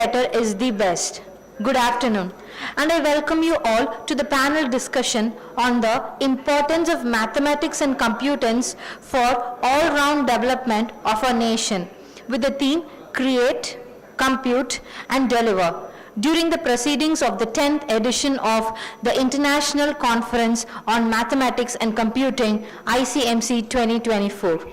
better is the best. Good afternoon, and I welcome you all to the panel discussion on the importance of mathematics and computers for all-round development of our nation, with the theme Create, Compute, and Deliver, during the proceedings of the 10th edition of the International Conference on Mathematics and Computing, ICMC 2024.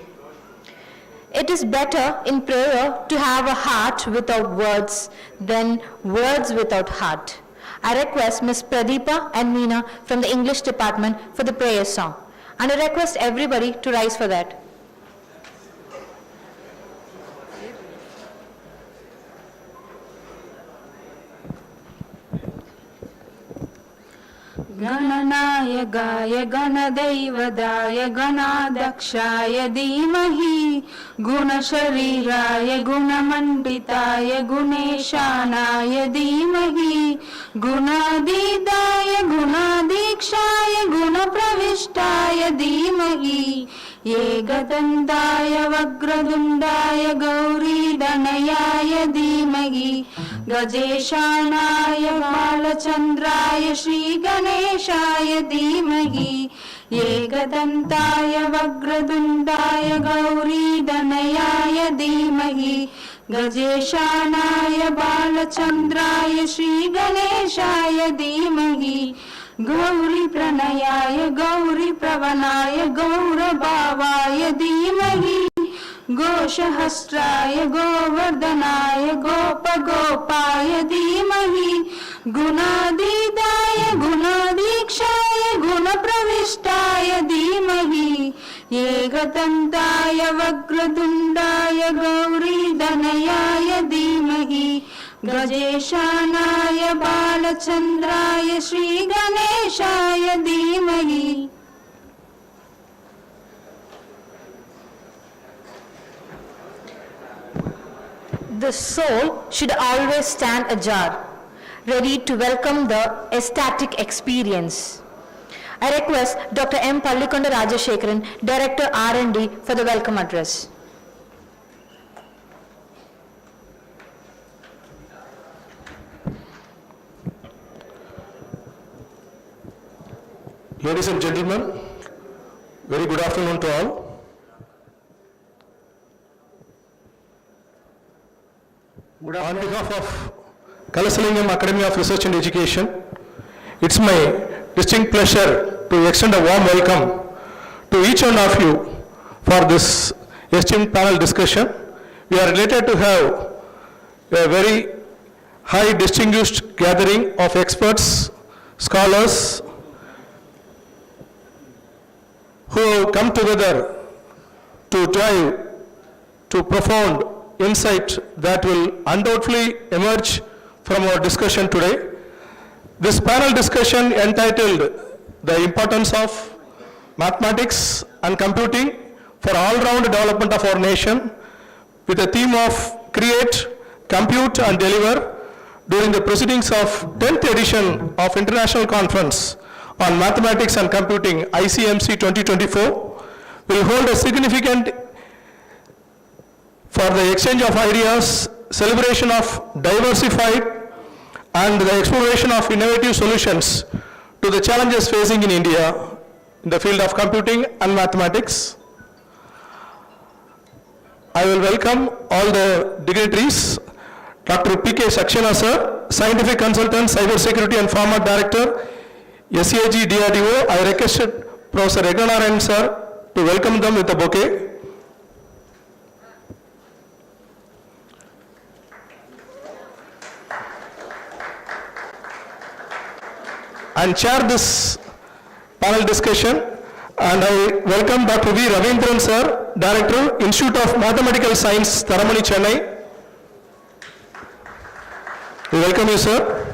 It is better in prayer to have a heart without words than words without heart. I request Ms. Pradeepa and Meena from the English department for the prayer song. And I request everybody to rise for that. गणनायकाय गणदैवताय गणाध्यक्षाय धीमहि गुणशरीराय गुणमण्डिताय गुणेशानाय धीमहि गुणातीताय गुणाधीक्षाय गुणप्रविष्टाय धीमहि एकदन्ताय वक्रतुण्डाय गौरीतनयाय धीमहि गजेशानाय बालचन्द्राय श्रीगणेशाय धीमहि एकदन्ताय वक्रतुण्डाय गौरीतनयाय धीमहि गजेशानाय बालचन्द्राय श्रीगणेशाय धीमहि गौरीप्रणयाय गौरीप्रवणाय गौरभावाय धीमहि घोषहस्राय गोवर्धनाय गोपगोपाय धीमहि गुणातीताय गुणाधीक्षाय गुणप्रविष्टाय धीमहि एकदन्ताय वक्रतुण्डाय गौरीतनयाय धीमहि गजेशानाय बालचन्द्राय श्रीगणेशाय धीमहि. The soul should always stand ajar, ready to welcome the ecstatic experience. I request Dr. M. Pallikonda Rajashekharan, Director R&D, for the welcome address. Ladies and gentlemen, very good afternoon to all. On behalf of Kalasalingam Academy of Research and Education, it's my distinct pleasure to extend a warm welcome to each one of you for this esteemed panel discussion. We are delighted to have a very high distinguished gathering of experts, scholars, who have come together to drive to profound insight that will undoubtedly emerge from our discussion today. This panel discussion entitled The Importance of Mathematics and Computing for All-Round Development of Our Nation, with the theme of Create, Compute and Deliver, during the proceedings of 10th edition of International Conference on Mathematics and Computing, ICMC 2024, will hold a significant for the exchange of ideas, celebration of diversified and the exploration of innovative solutions to the challenges facing in India in the field of computing and mathematics. I will welcome all the dignitaries. Dr. P.K. Saxena sir, Scientific Consultant, Cyber Security and Former Director, SAG DRDO. I requested Professor Eganarayan sir to welcome them with a bouquet. And chair this panel discussion, and I welcome Dr. V. Ravindran sir, Director, Institute of Mathematical Science, Tharamani, Chennai. We welcome you, sir.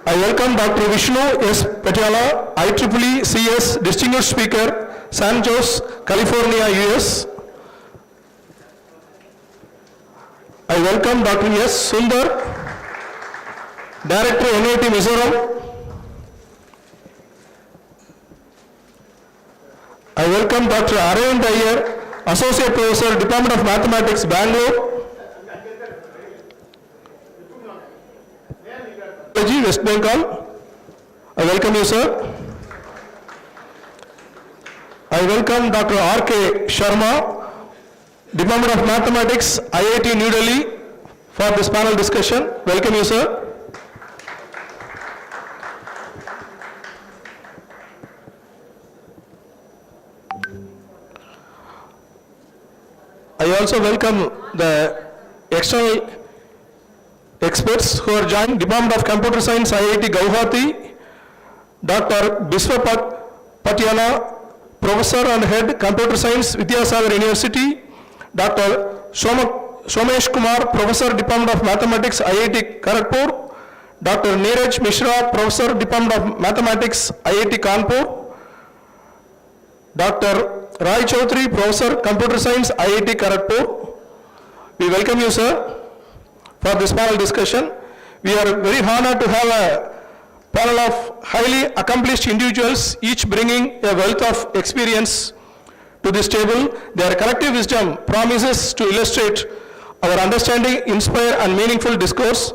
I welcome Dr. Vishnu S. Patiala, IEEE CS Distinguished Speaker, San Jose, California, US. I welcome Dr. S. Sundar, Director, NIT Mizoram. I welcome Dr. Arvind Iyer, Associate Professor, Department of Mathematics, Bangalore. Delhi, West Bengal. I welcome you, sir. I welcome Dr. R.K. Sharma, Department of Mathematics, IIT New Delhi, for this panel discussion. Welcome you, sir. I also welcome the external experts who are joining Department of Computer Science, IIT Guwahati, Dr. Biswa Patiana, Professor and Head Computer Science, Vidyasagar University, Dr. Somesh Kumar, Professor, Department of Mathematics, IIT Kharagpur, Dr. Neeraj Mishra, Professor, Department of Mathematics, IIT Kanpur, Dr. Rai Chaudhary, Professor, Computer Science, IIT Kharagpur. We welcome you, sir, for this panel discussion. We are very honored to have a panel of highly accomplished individuals, each bringing a wealth of experience to this table. Their collective wisdom promises to illustrate our understanding, inspire, and meaningful discourse.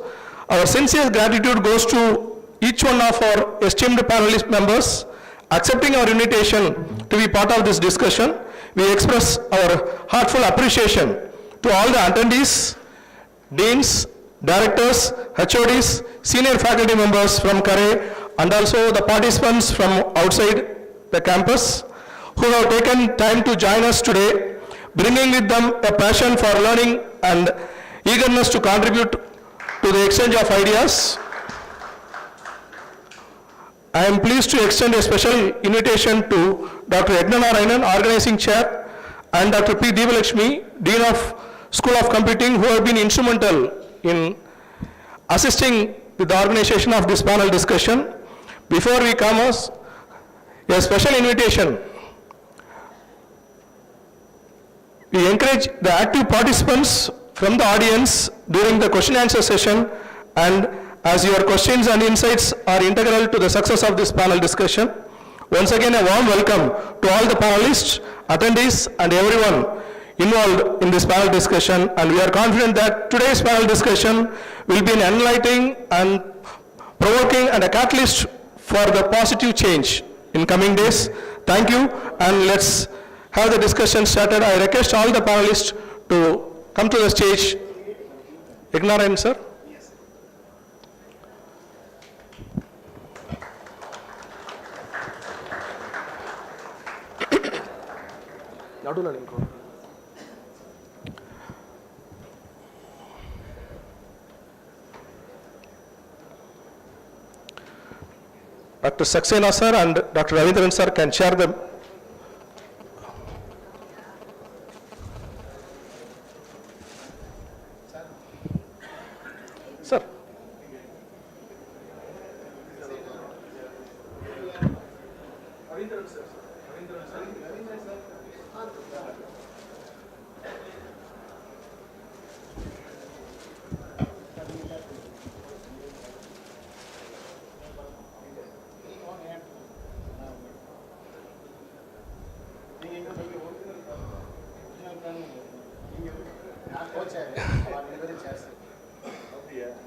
Our sincere gratitude goes to each one of our esteemed panelist members accepting our invitation to be part of this discussion. We express our heartfelt appreciation to all the attendees, deans, directors, HODs, senior faculty members from CARE, and also the participants from outside the campus who have taken time to join us today, bringing with them a passion for learning and eagerness to contribute to the exchange of ideas. I am pleased to extend a special invitation to Dr. Yagnanarayanan, Organizing Chair, and Dr. P. Devalakshmi, Dean of School of Computing, who have been instrumental in assisting with the organization of this panel discussion. Before we commence, a special invitation. We encourage the active participants from the audience during the question answer session, and as your questions and insights are integral to the success of this panel discussion. Once again, a warm welcome to all the panelists, attendees, and everyone involved in this panel discussion, and we are confident that today's panel discussion will be an enlightening and provoking and a catalyst for the positive change in coming days. Thank you, and let's have the discussion started. I request all the panelists to come to the stage. Yagnanarayanan, sir. Dr. Saxena sir and Dr. Ravindran sir can share them. Sir.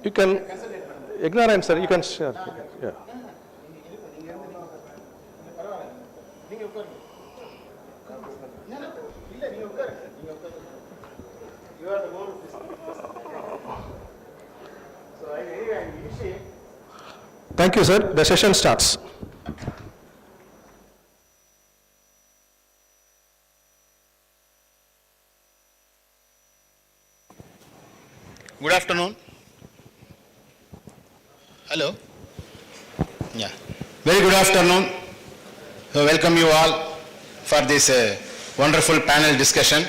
You can, Yagnanarayanan sir, you can share. Yeah. Thank you, sir. The session starts. Good afternoon. Hello. Yeah. Very good afternoon. So welcome you all for this wonderful panel discussion.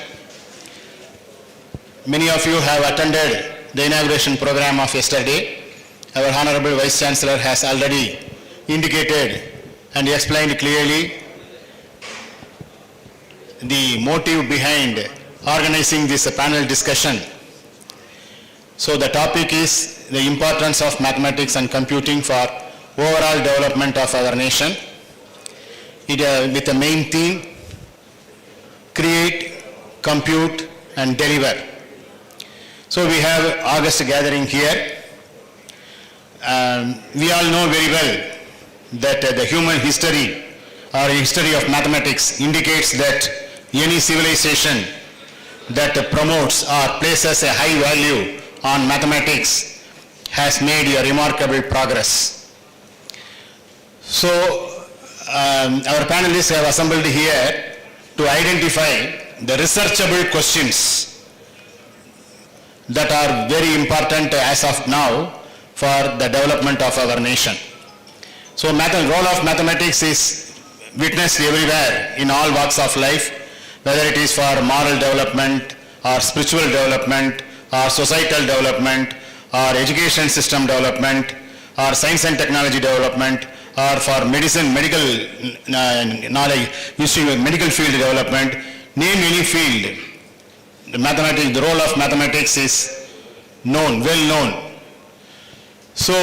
Many of you have attended the inauguration program of yesterday. Our Honorable Vice Chancellor has already indicated and explained clearly the motive behind organizing this panel discussion. So the topic is the importance of mathematics and computing for overall development of our nation. With the main theme, create, compute, and deliver. So we have August gathering here. we all know very well that the human history or history of mathematics indicates that any civilization that promotes or places a high value on mathematics has made a remarkable progress. So, our panelists have assembled here to identify the researchable questions that are very important as of now for the development of our nation. So, role of mathematics is witnessed everywhere in all walks of life, whether it is for moral development or spiritual development or societal development or education system development or science and technology development or for medicine, medical knowledge, medical field development. Name any field. The role of mathematics is known, well known. So,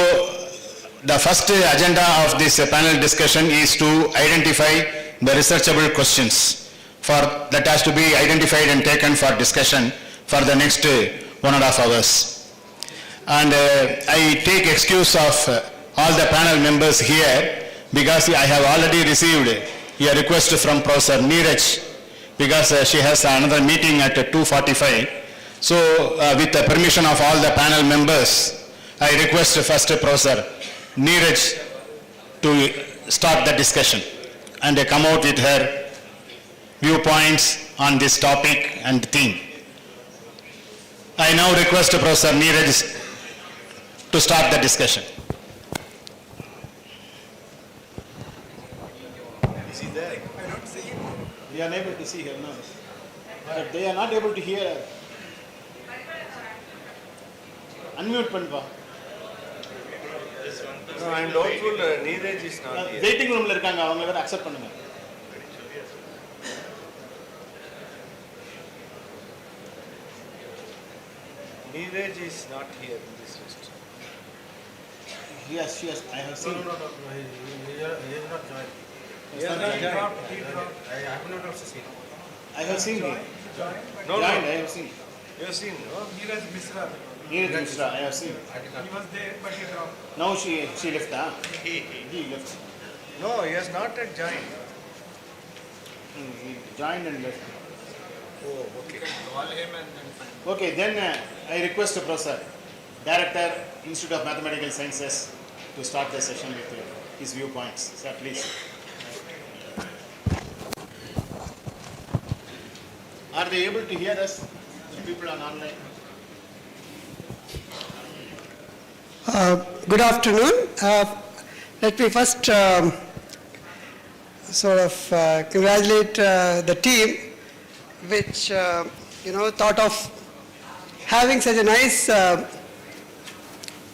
the first agenda of this panel discussion is to identify the researchable questions that has to be identified and taken for discussion for the next 1.5 hours. And I take excuse of all the panel members here because I have already received a request from Professor Neeraj because she has another meeting at 2:45. So with the permission of all the panel members, I request first Professor Neeraj to start the discussion and come out with her viewpoints on this topic and theme. I now request Professor Neeraj to start the discussion. Is he there? I don't see him. We are unable to see him now. But they are not able to hear her. Unmute Panva. No, I am doubtful Neeraj is not here. Waiting room la irukanga, avanga vera accept பண்ணுங்க. Neeraj is not here in this list. Yes, I have seen. No, he is not joined. He has not joined. I have not also seen. I have seen him. No, I have seen. You have seen, no? Neeraj Misra. Neeraj Misra, I have seen. He was there, but he dropped. Now she left, huh? He left. No, he has not yet joined. He joined and left. Oh, okay. Call him and then find. Okay, then I request the Professor, Director, Institute of Mathematical Sciences, to start the session with his viewpoints. Sir, please. Are they able to hear us? The people are online. Good afternoon. Let me first congratulate the team which thought of having such a nice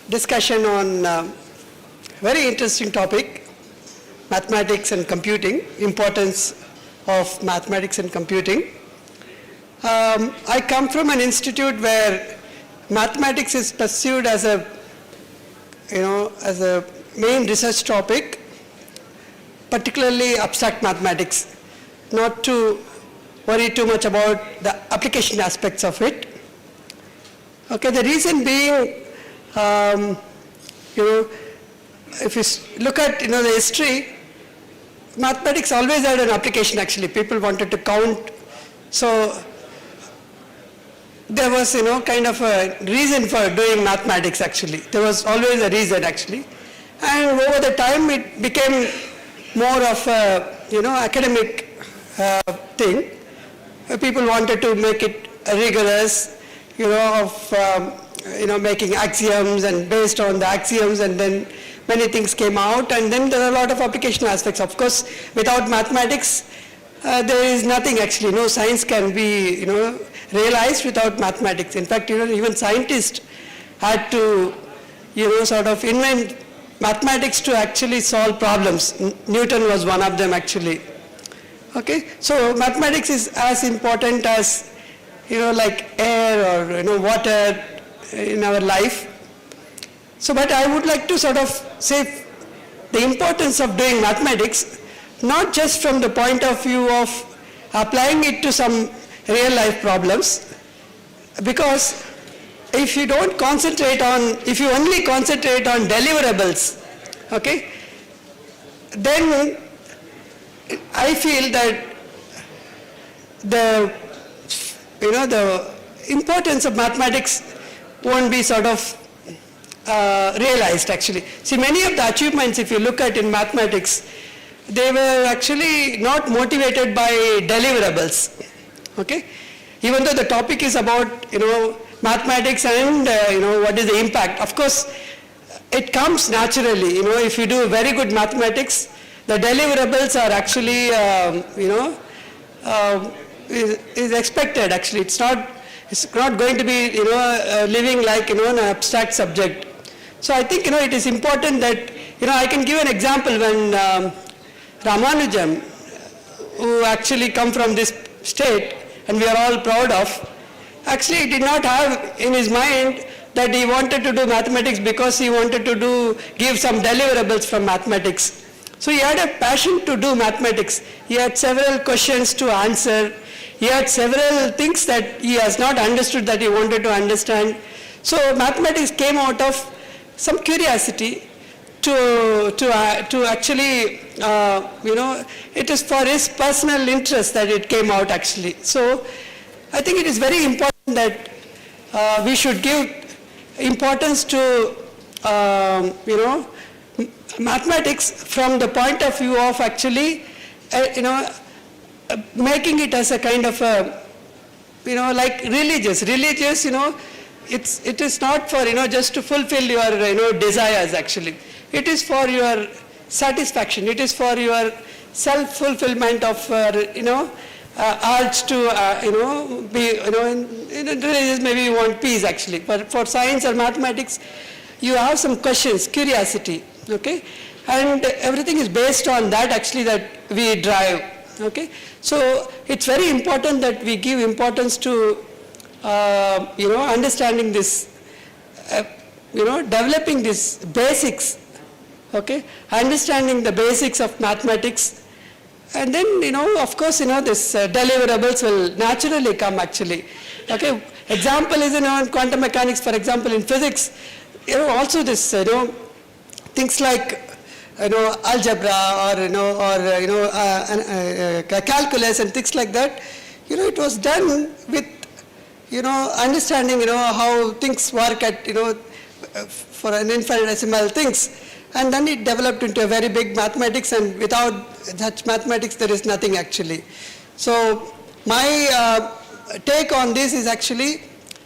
discussion on very interesting topic, mathematics and computing, importance of mathematics and computing. I come from an institute where mathematics is pursued as a main research topic, particularly abstract mathematics, not to worry too much about the application aspects of it. Okay, the reason being, if you look at the history, mathematics always had an application actually. People wanted to count, so there was kind of a reason for doing mathematics actually. There was always a reason actually, and over the time it became more of a academic thing. People wanted to make it rigorous, making axioms, and based on the axioms, and then many things came out, and then there are a lot of application aspects. Of course, without mathematics, there is nothing actually. No science can be, realized without mathematics. In fact, even scientists had to, invent mathematics to actually solve problems. Newton was one of them actually. Okay, so mathematics is as important as, like air or, water in our life. So, but I would like to say the importance of doing mathematics, not just from the point of view of applying it to some real life problems, because if you don't concentrate on, if you only concentrate on deliverables, okay, then I feel that the importance of mathematics won't be sort of realized actually. See, many of the achievements, if you look at in mathematics, they were actually not motivated by deliverables, okay? Even though the topic is about, mathematics and, what is the impact. Of course, it comes naturally, if you do very good mathematics, the deliverables are actually, is expected actually. It's not going to be, living like, an abstract subject. So I think, it is important that, I can give an example when Ramanujan, who actually come from this state, and we are all proud of, actually did not have in his mind that he wanted to do mathematics because he wanted to give some deliverables from mathematics. So he had a passion to do mathematics. He had several questions to answer. He had several things that he has not understood that he wanted to understand. So mathematics came out of some curiosity to actually, it is for his personal interest that it came out actually. So I think it is very important that we should give importance to, mathematics from the point of view of actually, making it as a kind of a, like religious, it is not for, just to fulfill your, desires actually. It is for your satisfaction. It is for your self-fulfillment of, urge to, be, in religious maybe you want peace actually. But for science or mathematics, you have some questions, curiosity, okay? And everything is based on that actually that we drive, okay? So it's very important that we give importance to, understanding this, developing these basics, okay? Understanding the basics of mathematics. And then, of course, this deliverables will naturally come actually. Okay, example is, in quantum mechanics, for example, in physics, also this, things like, algebra or, calculus and things like that, it was done with, understanding, how things work at, for an infinitesimal things. And then it developed into a very big mathematics, and without such mathematics, there is nothing actually. So my take on this is actually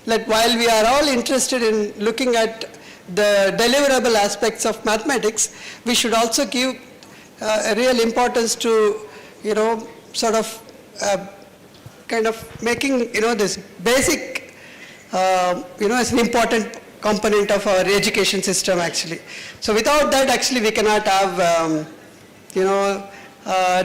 that while we are all interested in looking at the deliverable aspects of mathematics, we should also give a real importance to, sort of kind of making, this basic, as an important component of our education system actually. So without that actually we cannot have,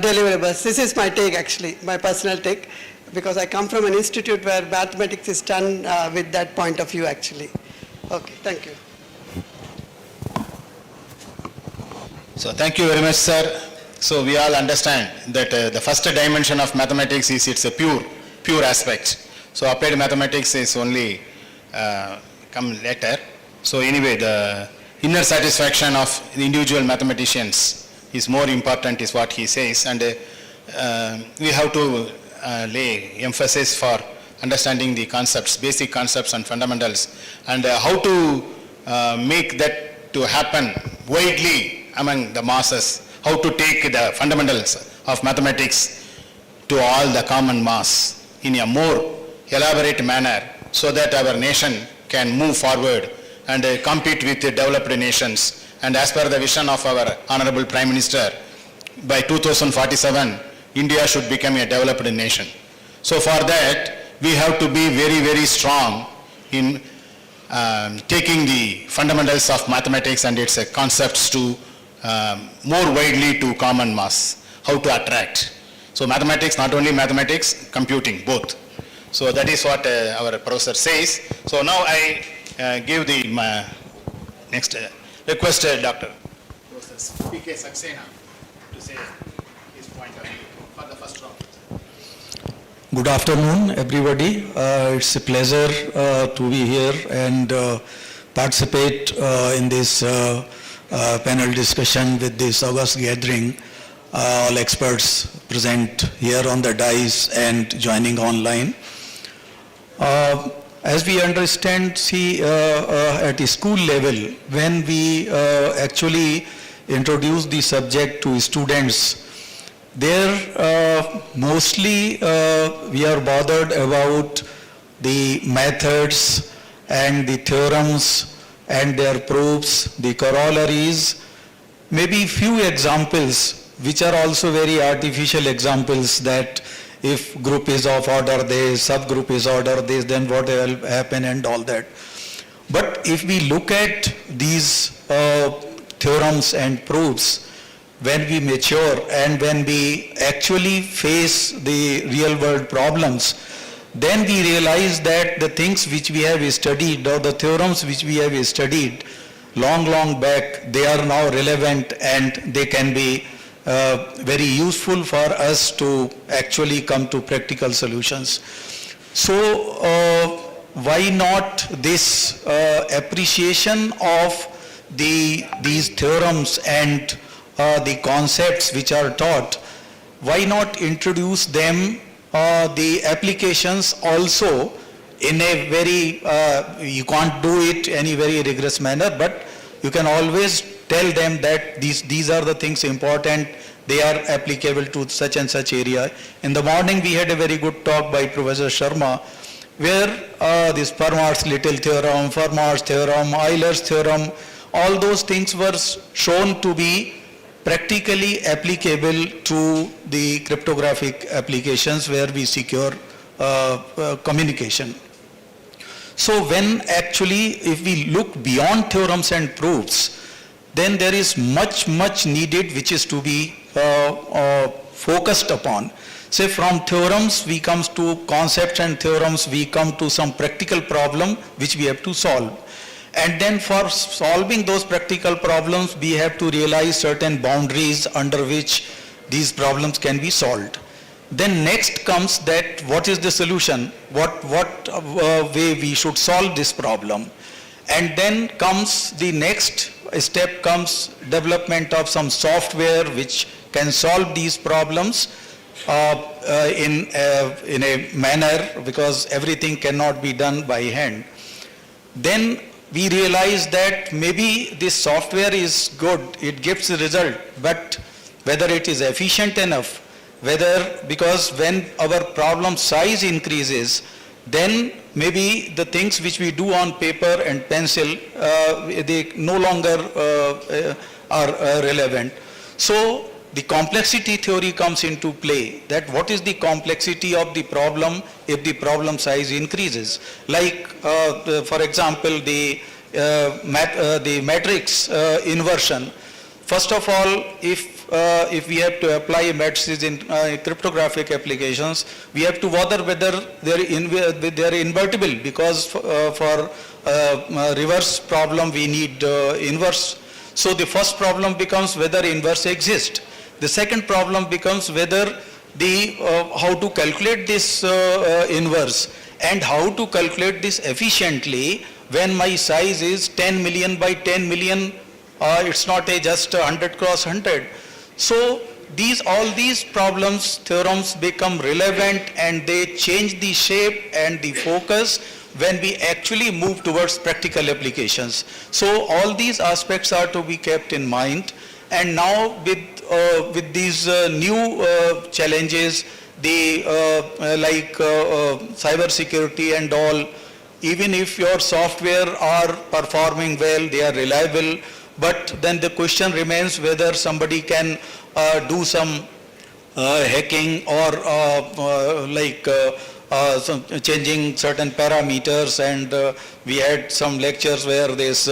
deliverables. This is my take actually, my personal take, because I come from an institute where mathematics is done with that point of view actually. Okay, thank you. So thank you very much, sir. So we all understand that the first dimension of mathematics is it's a pure aspect. So applied mathematics is only come later. So anyway, the inner satisfaction of the individual mathematicians is more important, is what he says, and we have to lay emphasis for understanding the concepts, basic concepts and fundamentals, and how to make that to happen widely among the masses, how to take the fundamentals of mathematics to all the common mass in a more elaborate manner, so that our nation can move forward and compete with the developed nations. And as per the vision of our Honorable Prime Minister, by 2047, India should become a developed nation. So for that, we have to be very, very strong in taking the fundamentals of mathematics and its concepts to more widely to common mass, how to attract. So mathematics, not only mathematics, computing, both. So that is what our professor says. So now I give the next request Dr. Professor P.K. Saxena to say his point of view for the first round. Good afternoon, everybody. It's a pleasure to be here and participate in this panel discussion with this august gathering. All experts present here on the dais and joining online. As we understand, at the school level, when we actually introduce the subject to students, there mostly we are bothered about the methods and the theorems and their proofs, the corollaries, maybe few examples which are also very artificial examples, that if group is of order this, subgroup is order this, then what will happen and all that. But if we look at these theorems and proofs, when we mature and when we actually face the real world problems, then we realize that the things which we have studied or the theorems which we have studied long back, they are now relevant and they can be very useful for us to actually come to practical solutions. So why not this appreciation of these theorems and the concepts which are taught, why not introduce them, the applications also in a very, you can't do it in any very rigorous manner, but you can always tell them that these are the things important, they are applicable to such and such area. In the morning we had a very good talk by Professor Sharma, where this Fermat's little theorem, Fermat's theorem, Euler's theorem, all those things were shown to be practically applicable to the cryptographic applications where we secure communication. So when actually, if we look beyond theorems and proofs, then there is much needed which is to be focused upon. Say from theorems we come to concepts, and theorems we come to some practical problem which we have to solve. And then for solving those practical problems, we have to realize certain boundaries under which these problems can be solved. Then next comes that what is the solution, what way we should solve this problem. And then comes the next step, comes development of some software which can solve these problems in a manner, because everything cannot be done by hand. Then we realize that maybe this software is good, it gives a result, but whether it is efficient enough, because when our problem size increases, then maybe the things which we do on paper and pencil, they no longer are relevant. So the complexity theory comes into play, that what is the complexity of the problem if the problem size increases. Like for example, the matrix inversion. First of all, if we have to apply matrices in cryptographic applications, we have to bother whether they are invertible, because for reverse problem we need inverse. So the first problem becomes whether inverse exists. The second problem becomes whether how to calculate this inverse, and how to calculate this efficiently when my size is 10 million by 10 million. It's not just 100 cross 100. So all these problems, theorems become relevant, and they change the shape and the focus when we actually move towards practical applications. So all these aspects are to be kept in mind. And now with these new challenges, like cyber security and all, even if your software are performing well, they are reliable, but then the question remains whether somebody can do some hacking or some changing certain parameters. And we had some lectures where this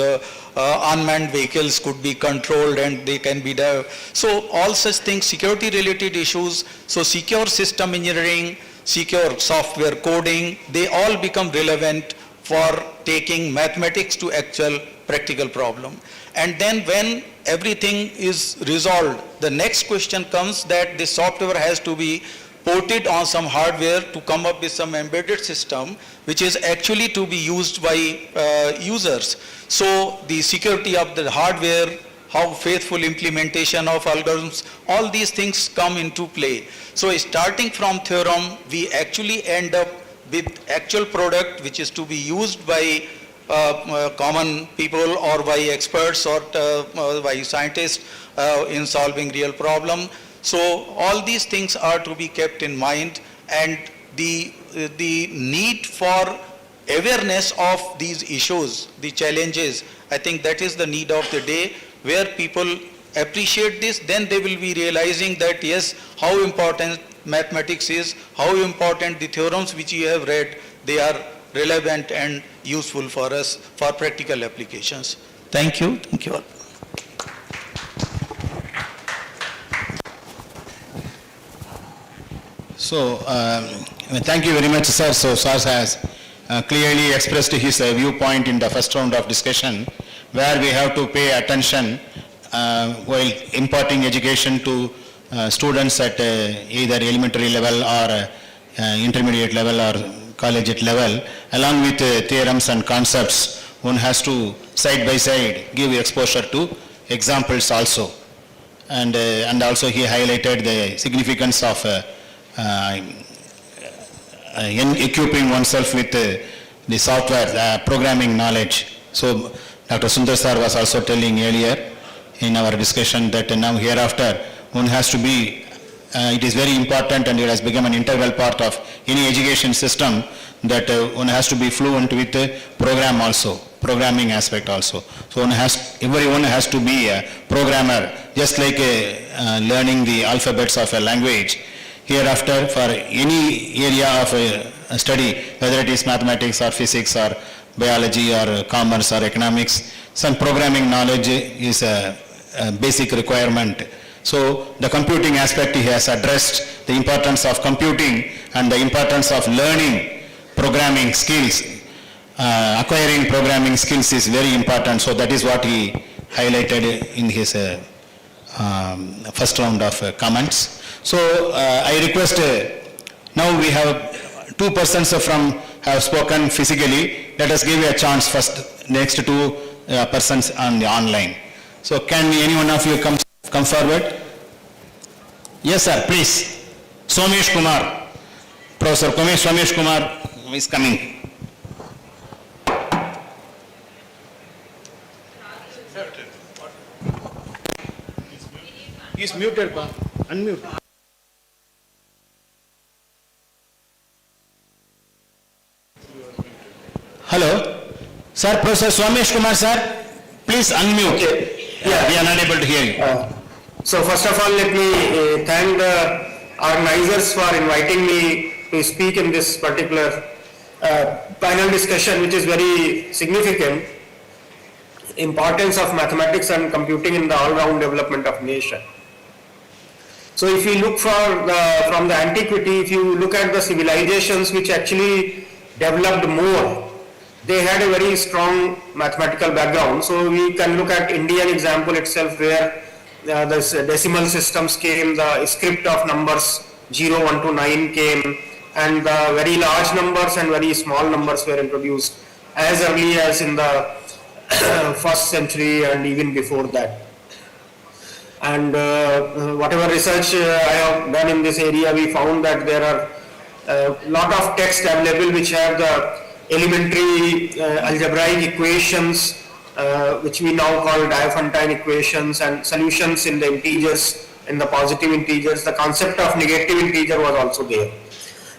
unmanned vehicles could be controlled and they can be there. So all such things, security related issues, so secure system engineering, secure software coding, they all become relevant for taking mathematics to actual practical problem. And then when everything is resolved, the next question comes that the software has to be ported on some hardware to come up with some embedded system which is actually to be used by users. So the security of the hardware, how faithful implementation of algorithms, all these things come into play. So starting from theorem, we actually end up with actual product which is to be used by common people or by experts or by scientists in solving real problem. So all these things are to be kept in mind, and the need for awareness of these issues, the challenges, I think that is the need of the day, where people appreciate this, then they will be realizing that yes, how important mathematics is, how important the theorems which you have read, they are relevant and useful for us for practical applications. Thank you. Thank you all. So, thank you very much, sir. So, sir has clearly expressed his viewpoint in the first round of discussion, where we have to pay attention while imparting education to students at either elementary level or intermediate level or collegiate level. Along with theorems and concepts, one has to side by side give exposure to examples also. And also he highlighted the significance of equipping oneself with the software programming knowledge. So Dr. Sundar sir was also telling earlier in our discussion that now hereafter one has to be, it is very important and it has become an integral part of any education system that one has to be fluent with program also, programming aspect also. So everyone has to be a programmer, just like learning the alphabets of a language. Hereafter, for any area of study, whether it is mathematics or physics or biology or commerce or economics, some programming knowledge is a basic requirement. So the computing aspect, he has addressed the importance of computing and the importance of learning programming skills. Acquiring programming skills is very important. So that is what he highlighted in his first round of comments. So I request, now we have two persons from have spoken physically. Let us give a chance first, next two persons on the online. So can any one of you come forward? Yes sir, please. Somesh Kumar. Professor Somesh Kumar is coming. He's muted, pa. Unmute. Hello. Sir, Professor Somesh Kumar sir, please unmute. Okay. Yeah. We are not able to hear you. So first of all, let me thank the organizers for inviting me to speak in this particular panel discussion, which is very significant. Importance of mathematics and computing in the all-round development of nation. So if you look from the antiquity, if you look at the civilizations which actually developed more, they had a very strong mathematical background. So we can look at Indian example itself, where the decimal systems came, the script of numbers 0, 1 to 9 came, and the very large numbers and very small numbers were introduced as early as in the first century and even before that. And whatever research I have done in this area, we found that there are a lot of text available which have the elementary algebraic equations, which we now call Diophantine equations, and solutions in the integers, in the positive integers. The concept of negative integer was also there.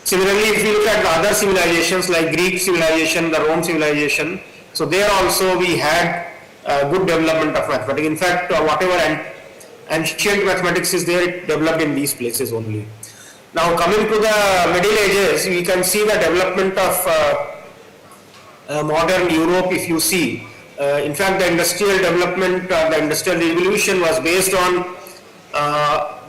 Similarly, if you look at the other civilizations like Greek civilization, the Rome civilization, so there also we had good development of mathematics. In fact, whatever ancient mathematics is there, it developed in these places only. Now coming to the Middle Ages, we can see the development of modern Europe. If you see, in fact the industrial development, the industrial revolution was based on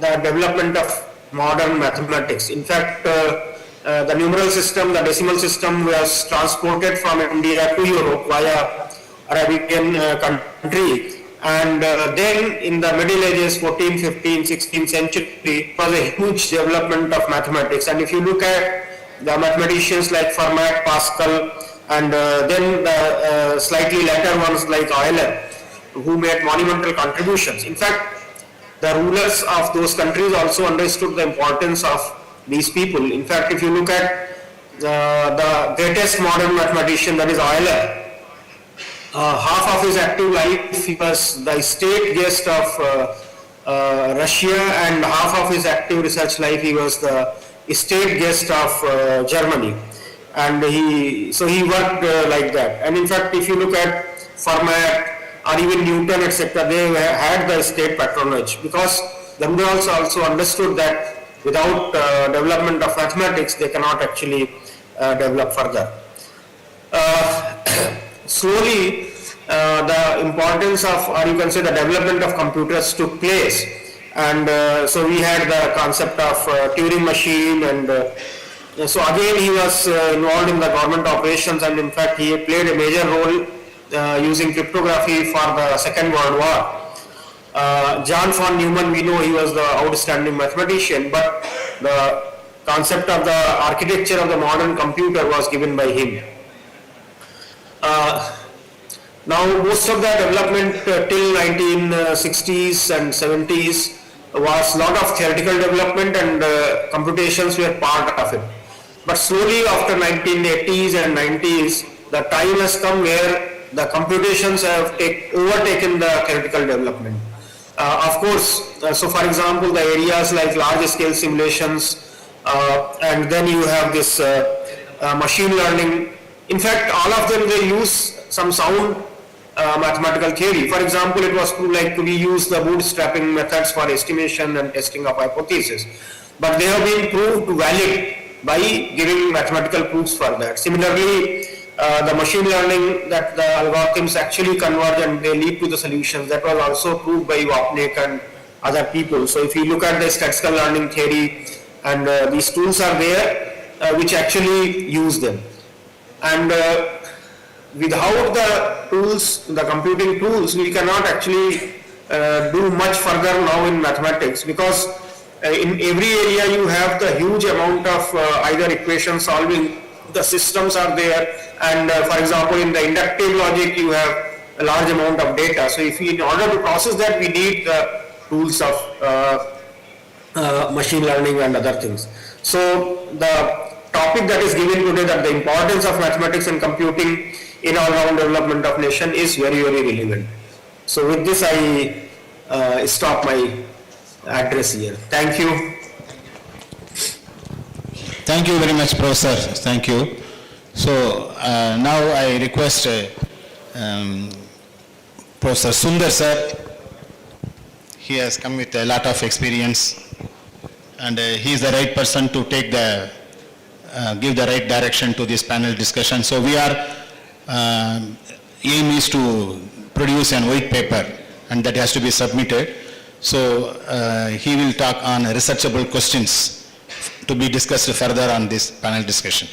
the development of modern mathematics. In fact, the numeral system, the decimal system was transported from India to Europe via Arabian country, And then in the Middle Ages, 14th, 15th, 16th century, it was a huge development of mathematics. And if you look at the mathematicians like Fermat, Pascal, and then the slightly later ones like Euler, who made monumental contributions. In fact, the rulers of those countries also understood the importance of these people. In fact, if you look at the greatest modern mathematician, that is Euler, half of his active life he was the state guest of Russia, and half of his active research life he was the state guest of Germany. And he worked like that. And in fact, if you look at Fermat or even Newton, etc., they had the state patronage, because the rulers also understood that without development of mathematics, they cannot actually develop further. Slowly, the importance of, or you can say the development of computers took place. And so we had the concept of Turing machine, and so again he was involved in the government operations, and in fact he played a major role using cryptography for the Second World War. John von Neumann, we know he was the outstanding mathematician, but the concept of the architecture of the modern computer was given by him. Now most of the development till 1960s and 70s was lot of theoretical development, and computations were part of it. But slowly after 1980s and 90s, the time has come where the computations have overtaken the theoretical development. Of course, so for example, the areas like large scale simulations, and then you have this machine learning. In fact, all of them, they use some sound mathematical theory. For example, it was like we use the bootstrapping methods for estimation and testing of hypotheses, but they have been proved valid by giving mathematical proofs for that. Similarly, the machine learning, that the algorithms actually converge and they lead to the solutions, that was also proved by Wapnick and other people. So if you look at the statistical learning theory, and these tools are there which actually use them. And without the tools, the computing tools, we cannot actually do much further now in mathematics, because in every area you have the huge amount of either equation solving, the systems are there, and for example in the inductive logic you have a large amount of data. So if in order to process that, we need the tools of machine learning and other things. So the topic that is given today, that the importance of mathematics and computing in all-round development of nation, is very, very relevant. So with this I stop my address here. Thank you. Thank you very much, Professor. Thank you. So now I request Professor Sundar sir. He has come with a lot of experience, and he is the right person to take the give the right direction to this panel discussion. So we are aim is to produce an white paper, and that has to be submitted. So he will talk on researchable questions to be discussed further on this panel discussion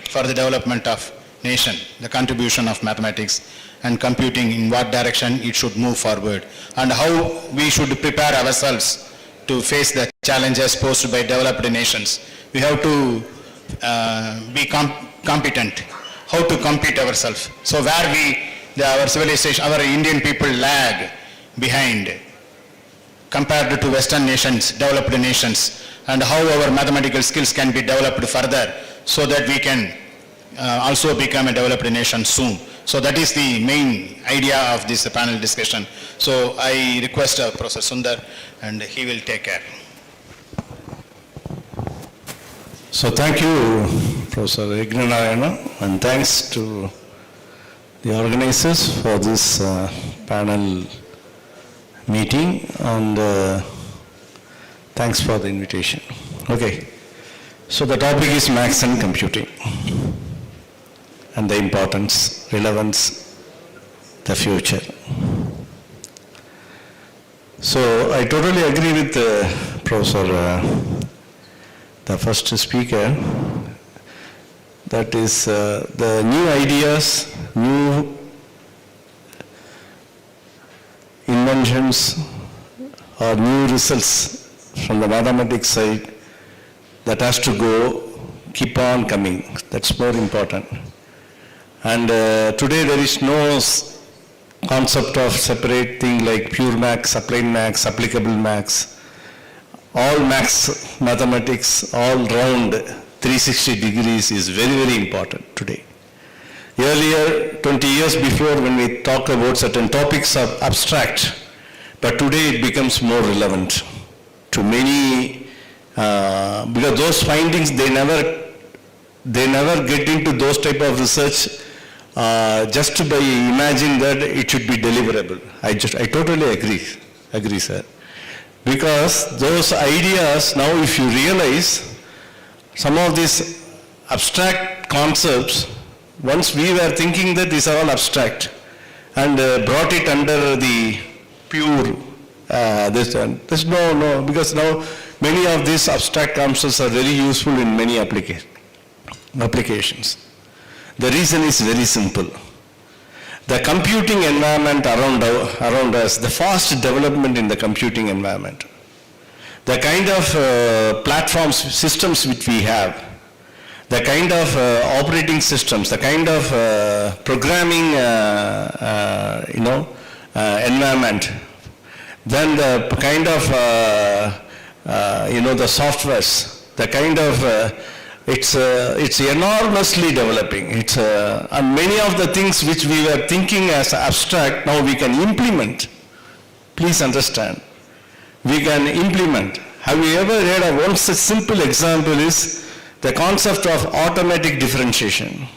for the development of nation, the contribution of mathematics and computing, in what direction it should move forward, and how we should prepare ourselves to face the challenges posed by developed nations. We have to be competent, how to compete ourselves. So where our civilization, our Indian people lag behind compared to Western nations, developed nations, and how our mathematical skills can be developed further so that we can also become a developed nation soon. So that is the main idea of this panel discussion. So I request Professor Sundar, and he will take care. So thank you, Professor Ignanayana, and thanks to the organizers for this panel meeting, and thanks for the invitation. Okay, so the topic is maths and computing, and the importance, relevance, the future. So I totally agree with Professor, the first speaker, that is the new ideas, new inventions or new results from the mathematics side, that has to go, keep on coming. That's more important. And today there is no concept of separate thing like pure maths, applied maths, applicable maths. All maths, mathematics, all round 360 degrees is very, very important today. Earlier, 20 years before, when we talk about certain topics are abstract, but today it becomes more relevant to many, because those findings, they never get into those type of research just by imagine that it should be deliverable. I totally agree, sir. Because those ideas, now if you realize, some of these abstract concepts, once we were thinking that these are all abstract, and brought it under the pure, there's no, because now many of these abstract concepts are very useful in many applications. The reason is very simple. The computing environment around us, the fast development in the computing environment, the kind of platforms, systems which we have, the kind of operating systems, the kind of programming, environment, then the kind of, the softwares, the kind of, it's enormously developing. And many of the things which we were thinking as abstract, now we can implement. Please understand. We can implement. Have you ever heard of one such simple example is the concept of automatic differentiation.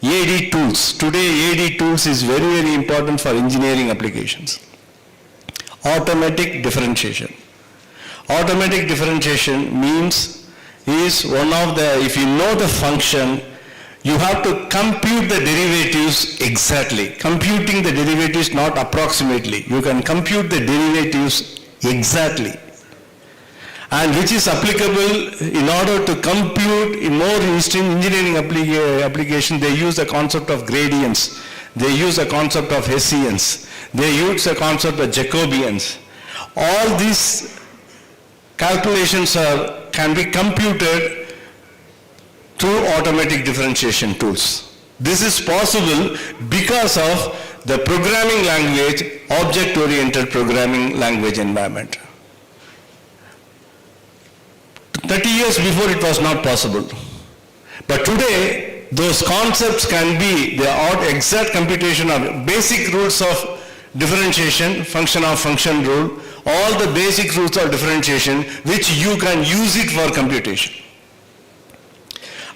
AD tools. Today AD tools is very, very important for engineering applications. Automatic differentiation. Automatic differentiation means is one of the, if you know the function, you have to compute the derivatives exactly. Computing the derivatives, not approximately. You can compute the derivatives exactly. And which is applicable in order to compute in more engineering application, they use the concept of gradients. They use the concept of Hessians. They use the concept of Jacobians. All these calculations can be computed through automatic differentiation tools. This is possible because of the programming language, object-oriented programming language environment. 30 years before it was not possible. But today, those concepts can be the exact computation of basic rules of differentiation, function of function rule, all the basic rules of differentiation which you can use it for computation.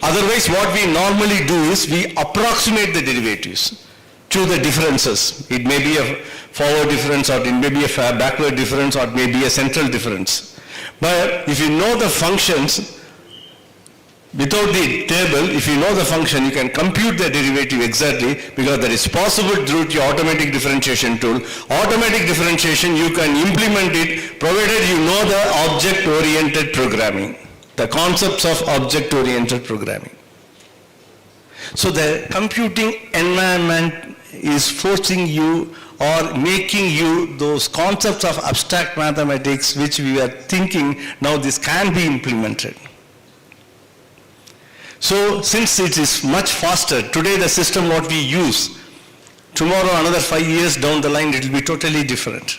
Otherwise, what we normally do is we approximate the derivatives to the differences. It may be a forward difference, or it may be a backward difference, or it may be a central difference. But if you know the functions, without the table, if you know the function, you can compute the derivative exactly, because that is possible through your automatic differentiation tool. Automatic differentiation, you can implement it provided you know the object-oriented programming, the concepts of object-oriented programming. So the computing environment is forcing you or making you those concepts of abstract mathematics which we are thinking, now this can be implemented. So since it is much faster, today the system what we use, tomorrow another 5 years down the line it will be totally different.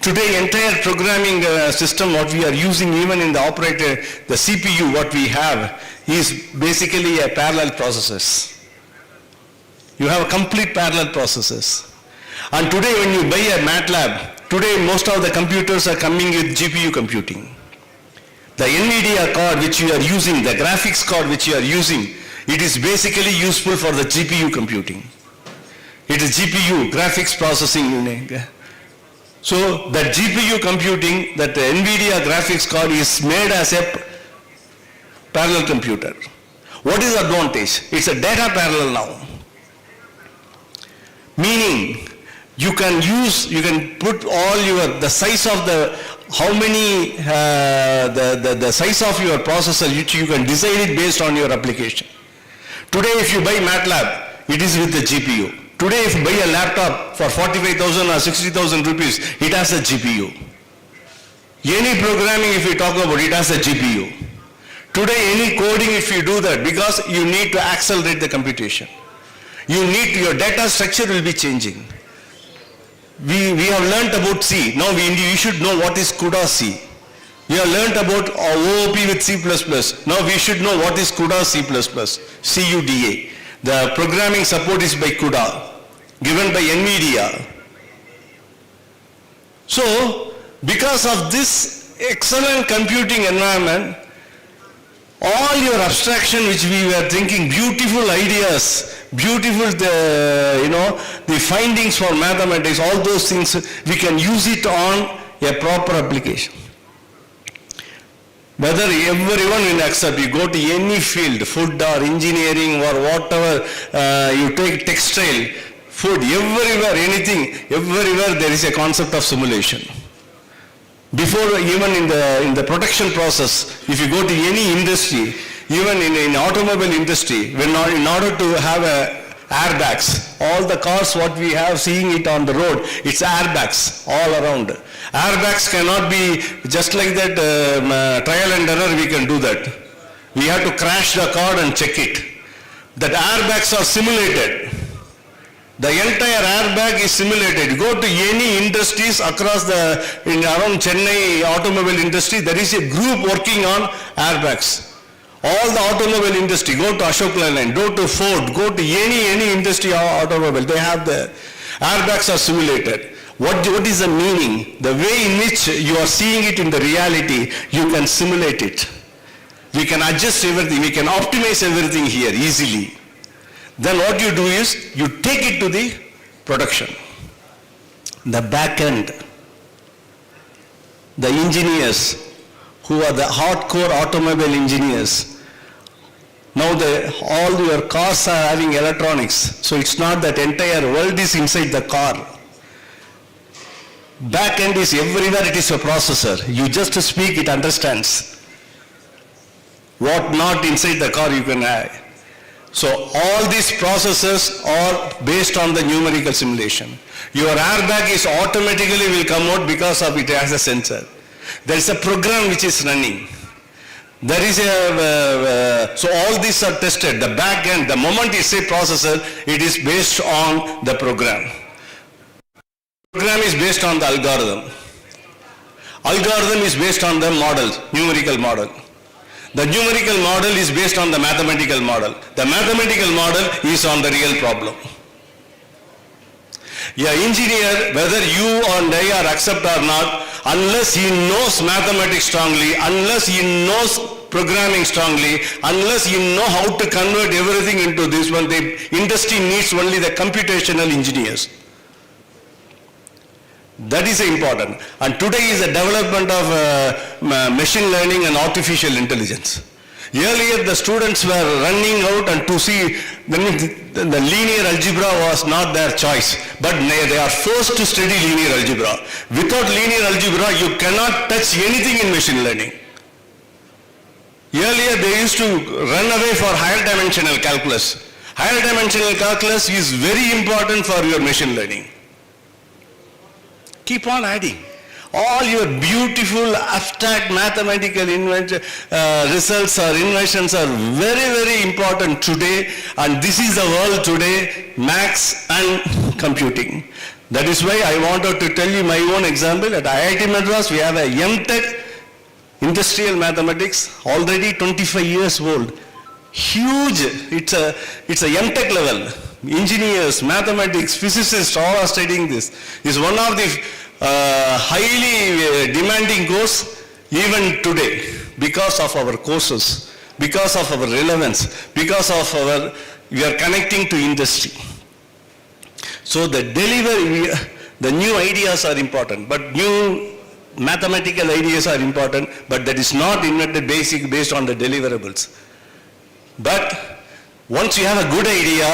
Today entire programming system what we are using even in the operator, the CPU what we have is basically a parallel processes. You have a complete parallel processes. And today when you buy a MATLAB, today most of the computers are coming with GPU computing. The NVIDIA card which you are using, the graphics card which you are using, it is basically useful for the GPU computing. It is GPU, graphics processing unit. So that GPU computing, that the NVIDIA graphics card is made as a parallel computer. What is the advantage? It's a data parallel now. Meaning, you can put all the size of the, how many, the size of your processor, which you can decide it based on your application. Today if you buy MATLAB, it is with the GPU. Today, if you buy a laptop for 45,000 or 60,000 rupees, it has a GPU. Any programming, if you talk about it, has a GPU. Today, any coding, if you do that, because you need to accelerate the computation. Your data structure will be changing. We have learnt about C. Now we should know what is CUDA C. We have learnt about OOP with C++. Now we should know what is CUDA C++, CUDA. The programming support is by CUDA, given by NVIDIA. So, because of this excellent computing environment, all your abstraction which we were thinking, beautiful ideas, beautiful the findings for mathematics, all those things, we can use it on a proper application. Whether everyone will accept, you go to any field, food or engineering or whatever, you take textile, food, everywhere, anything, everywhere there is a concept of simulation. Before, even in the production process, if you go to any industry, even in automobile industry, in order to have airbags, all the cars what we have seeing it on the road, it's airbags all around. Airbags cannot be just like that, trial and error we can do that. We have to crash the car and check it. That airbags are simulated. The entire airbag is simulated. Go to any industries across around Chennai automobile industry, there is a group working on airbags. All the automobile industry, go to Ashok Leyland, go to Ford, go to any industry automobile, they have the airbags are simulated. What is the meaning? The way in which you are seeing it in the reality, you can simulate it. We can adjust everything, we can optimize everything here easily. Then what you do is, you take it to the production. The back end, the engineers who are the hardcore automobile engineers. Now all your cars are having electronics, so it's not that entire world is inside the car. Back end is everywhere, it is a processor. You just speak, it understands. What not inside the car you can have. So all these processes are based on the numerical simulation. Your airbag is automatically will come out because of it has a sensor. There is a program which is running. There is so all these are tested. The back end, the moment you say processor, it is based on the program. Program is based on the algorithm. Algorithm is based on the model, numerical model. The numerical model is based on the mathematical model. The mathematical model is on the real problem. An engineer, whether you and I are accept or not, unless he knows mathematics strongly, unless he knows programming strongly, unless he know how to convert everything into this one, the industry needs only the computational engineers. That is important. And today is the development of machine learning and artificial intelligence. Earlier the students were running out and to see the linear algebra was not their choice, but they are forced to study linear algebra. Without linear algebra, you cannot touch anything in machine learning. Earlier they used to run away for higher dimensional calculus. Higher dimensional calculus is very important for your machine learning. Keep on adding. All your beautiful abstract mathematical results or inventions are very, very important today, and this is the world today, maths and computing. That is why I wanted to tell you my own example. At IIT Madras, we have a M.Tech industrial mathematics, already 25 years old. Huge, it's a M.Tech level. Engineers, mathematics, physicists, all are studying this. It's one of the highly demanding course even today because of our courses, because of our relevance, because of we are connecting to industry. So the delivery, the new ideas are important, but new mathematical ideas are important, but that is not invented based on the deliverables. But once you have a good idea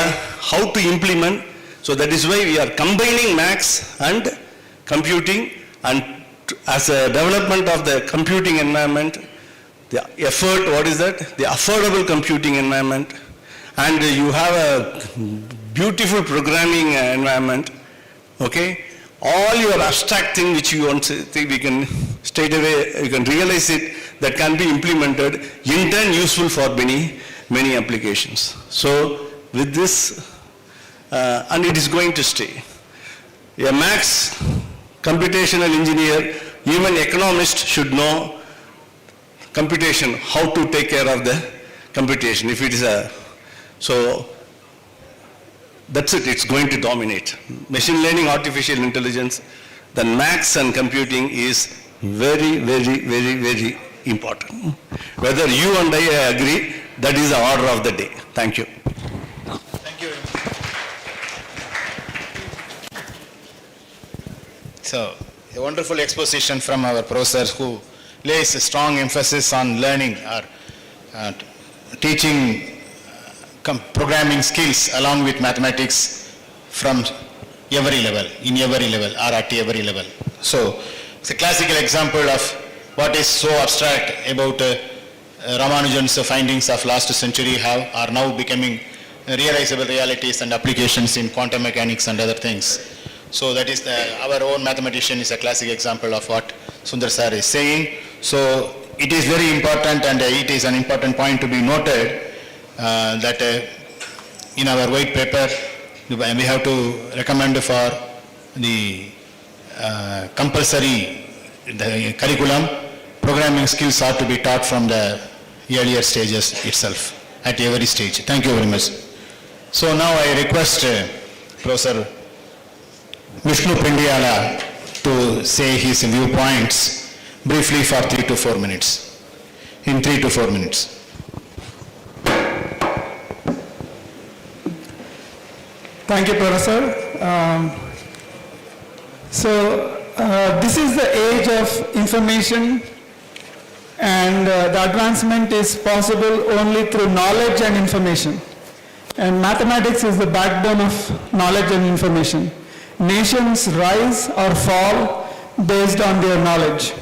how to implement, so that is why we are combining maths and computing, and as a development of the computing environment, the effort, what is that? The affordable computing environment, and you have a beautiful programming environment, okay? All your abstract thing which you want to think we can straight away, you can realize it, that can be implemented, in turn useful for many applications. So with this, and it is going to stay. A maths, computational engineer, even economist should know computation, how to take care of the computation. If it is so that's it, it's going to dominate. Machine learning, artificial intelligence, then maths and computing is very important. Whether you and I agree, that is the order of the day. Thank you. Thank you. So, a wonderful exposition from our professor who lays a strong emphasis on learning or teaching programming skills along with mathematics from every level, in every level or at every level. So, it's a classical example of what is so abstract about Ramanujan's findings of last century are now becoming realizable realities and applications in quantum mechanics and other things. So that is our own mathematician is a classic example of what Sundar sir is saying. So it is very important, and it is an important point to be noted that in our white paper we have to recommend for the compulsory curriculum, programming skills are to be taught from the earlier stages itself, at every stage. Thank you very much. So now I request Professor Vishnu Pindiala to say his viewpoints briefly for 3 to 4 minutes. In 3 to 4 minutes. Thank you, Professor. This is the age of information, and the advancement is possible only through knowledge and information. And mathematics is the backbone of knowledge and information. Nations rise or fall based on their knowledge,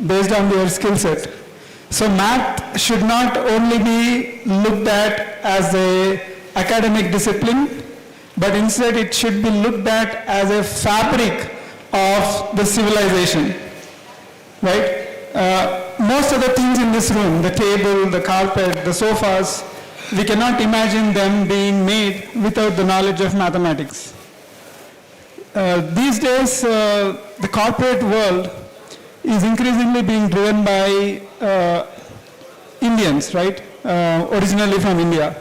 based on their skill set. So math should not only be looked at as an academic discipline, but instead it should be looked at as a fabric of the civilization, right? Most of the things in this room, the table, the carpet, the sofas, we cannot imagine them being made without the knowledge of mathematics. These days, the corporate world is increasingly being driven by Indians, right? Originally from India.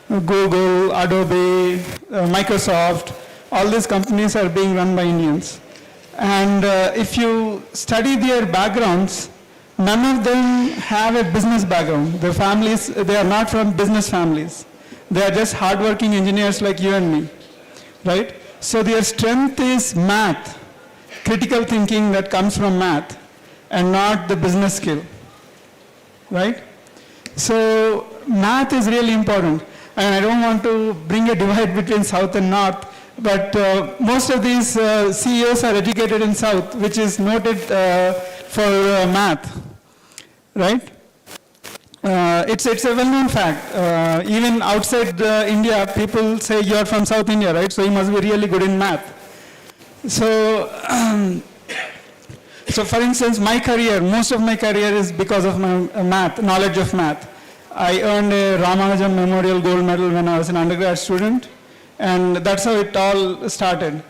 Google, Adobe, Microsoft, all these companies are being run by Indians. And if you study their backgrounds, none of them have a business background. Their families, they are not from business families. They are just hardworking engineers like you and me, right? So their strength is math, critical thinking that comes from math, and not the business skill, right? So math is really important. And I don't want to bring a divide between South and North, but most of these CEOs are educated in South, which is noted for math, right? It's a well-known fact. Even outside India, people say you're from South India, right? So you must be really good in math. So, so for instance, my career, most of my career is because of my math, knowledge of math. I earned a Ramanujan Memorial Gold Medal when I was an undergrad student, and that's how it all started.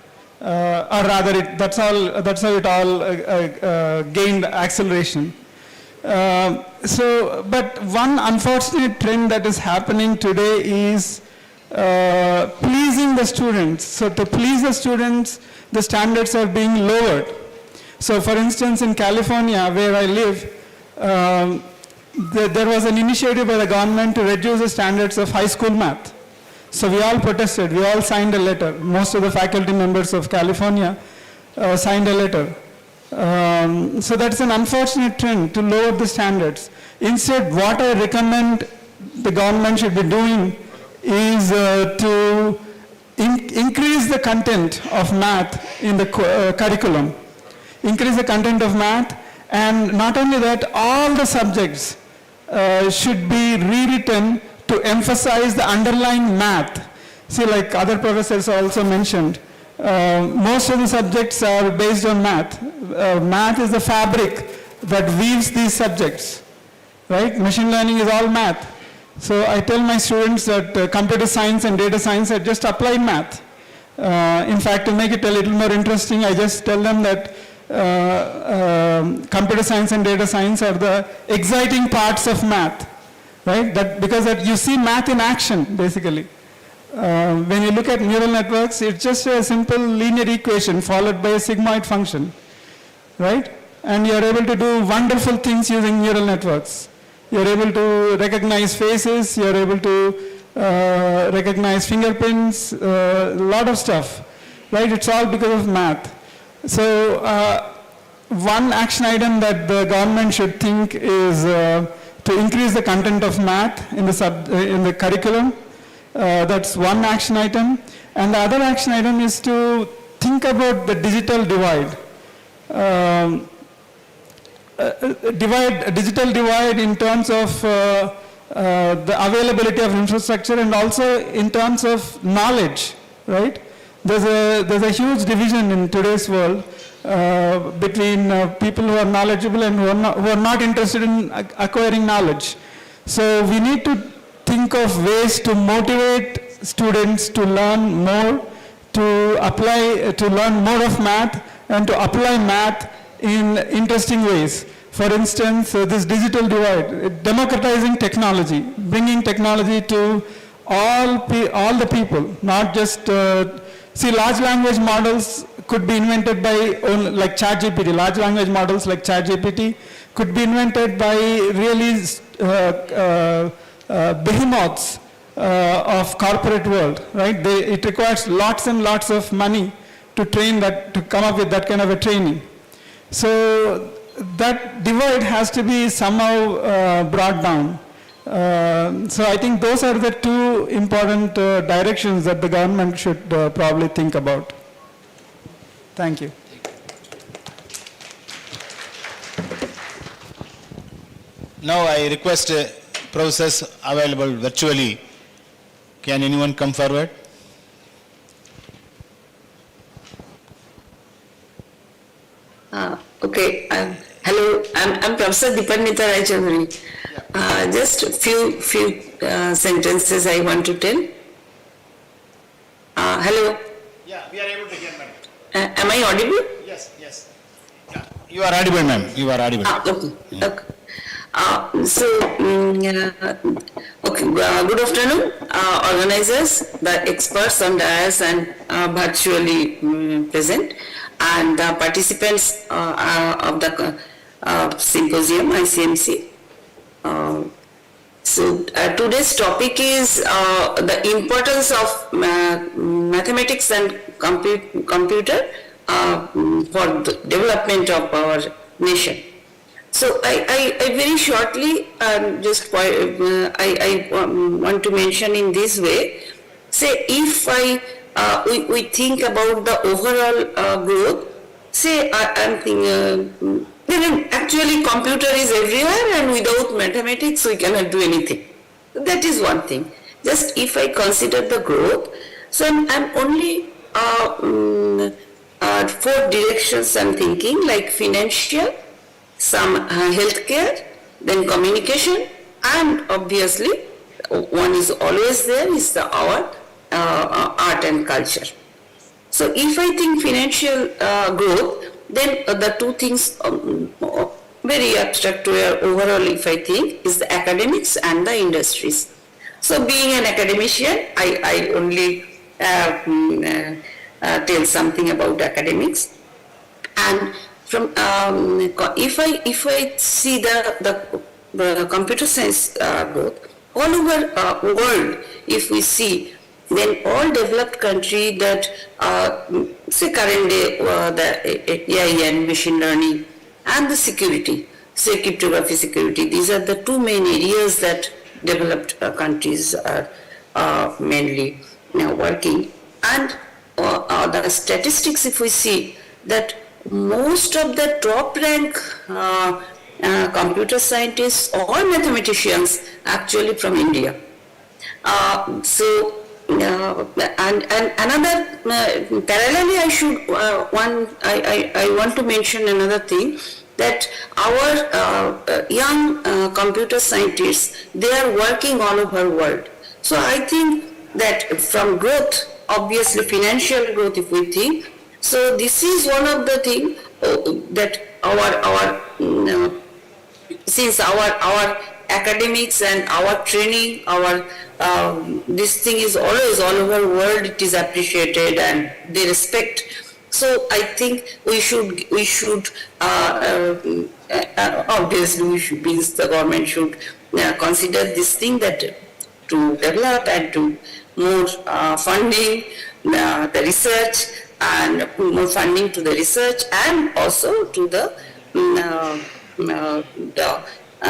Or rather, that's how it all gained acceleration. But one unfortunate trend that is happening today is pleasing the students. So to please the students, the standards are being lowered. So for instance, in California, where I live, there was an initiative by the government to reduce the standards of high school math. So we all protested, we all signed a letter. Most of the faculty members of California signed a letter. So that's an unfortunate trend to lower the standards. Instead, what I recommend the government should be doing is to increase the content of math in the curriculum. Increase the content of math, and not only that, all the subjects should be rewritten to emphasize the underlying math. see, like other professors also mentioned, most of the subjects are based on math. Math is the fabric that weaves these subjects, right? Machine learning is all math. So I tell my students that computer science and data science are just applied math. In fact, to make it a little more interesting, I just tell them that computer science and data science are the exciting parts of math, right? Because you see math in action, basically. When you look at neural networks, it's just a simple linear equation followed by a sigmoid function, right? And you're able to do wonderful things using neural networks. You're able to recognize faces, you're able to recognize fingerprints, a lot of stuff, right? It's all because of math. So one action item that the government should think is to increase the content of math in the curriculum. That's one action item. And the other action item is to think about the digital divide. Digital divide in terms of the availability of infrastructure and also in terms of knowledge, right? There's a huge division in today's world between people who are knowledgeable and who are not interested in acquiring knowledge. So we need to think of ways to motivate students to learn more, to learn more of math and to apply math in interesting ways. For instance, this digital divide, democratizing technology, bringing technology to all the people, not just, see, large language models could be invented by, like ChatGPT, large language models like ChatGPT could be invented by really behemoths of corporate world, right? It requires lots and lots of money to train that, to come up with that kind of a training. So that divide has to be somehow brought down. So I think those are the two important directions that the government should probably think about. Thank you. Now I request professors available virtually. Can anyone come forward? Okay. Hello. I'm Professor Dipannita Raichaudhuri. Just a few sentences I want to tell. Hello. Yeah, we are able to hear, madam. Am I audible? Yes. Yeah. You are audible, ma'am. You are audible. Okay. Good afternoon, organizers, the experts on dais and virtually present, and the participants of the symposium, ICMC. Today's topic is the importance of mathematics and computer for the development of our nation. So I very shortly I want to mention in this way. Say if we think about the overall growth. Say I'm thinking actually computer is everywhere and without mathematics we cannot do anything. That is one thing. Just if I consider the growth, so I'm only 4 directions I'm thinking, like financial, some healthcare, then communication, and obviously one is always there is our art and culture. So if I think financial growth, then the two things very abstract overall if I think is the academics and the industries. So being an academician, I only tell something about academics. And from if I see the computer science growth all over world, if we see, then all developed country that say current day the AI and machine learning and the security, say cryptography security, these are the two main areas that developed countries are mainly now working. And the statistics, if we see that most of the top rank computer scientists or mathematicians actually from India. So and another, parallelly I want to mention another thing, that our young computer scientists, they are working all over the world. So I think that from growth, obviously financial growth if we think, so this is one of the things that since our academics and our training, our this thing is always all over the world, it is appreciated and they respect. So I think we should obviously the government should consider this thing, that to develop and to more funding the research, and more funding to the research, and also to the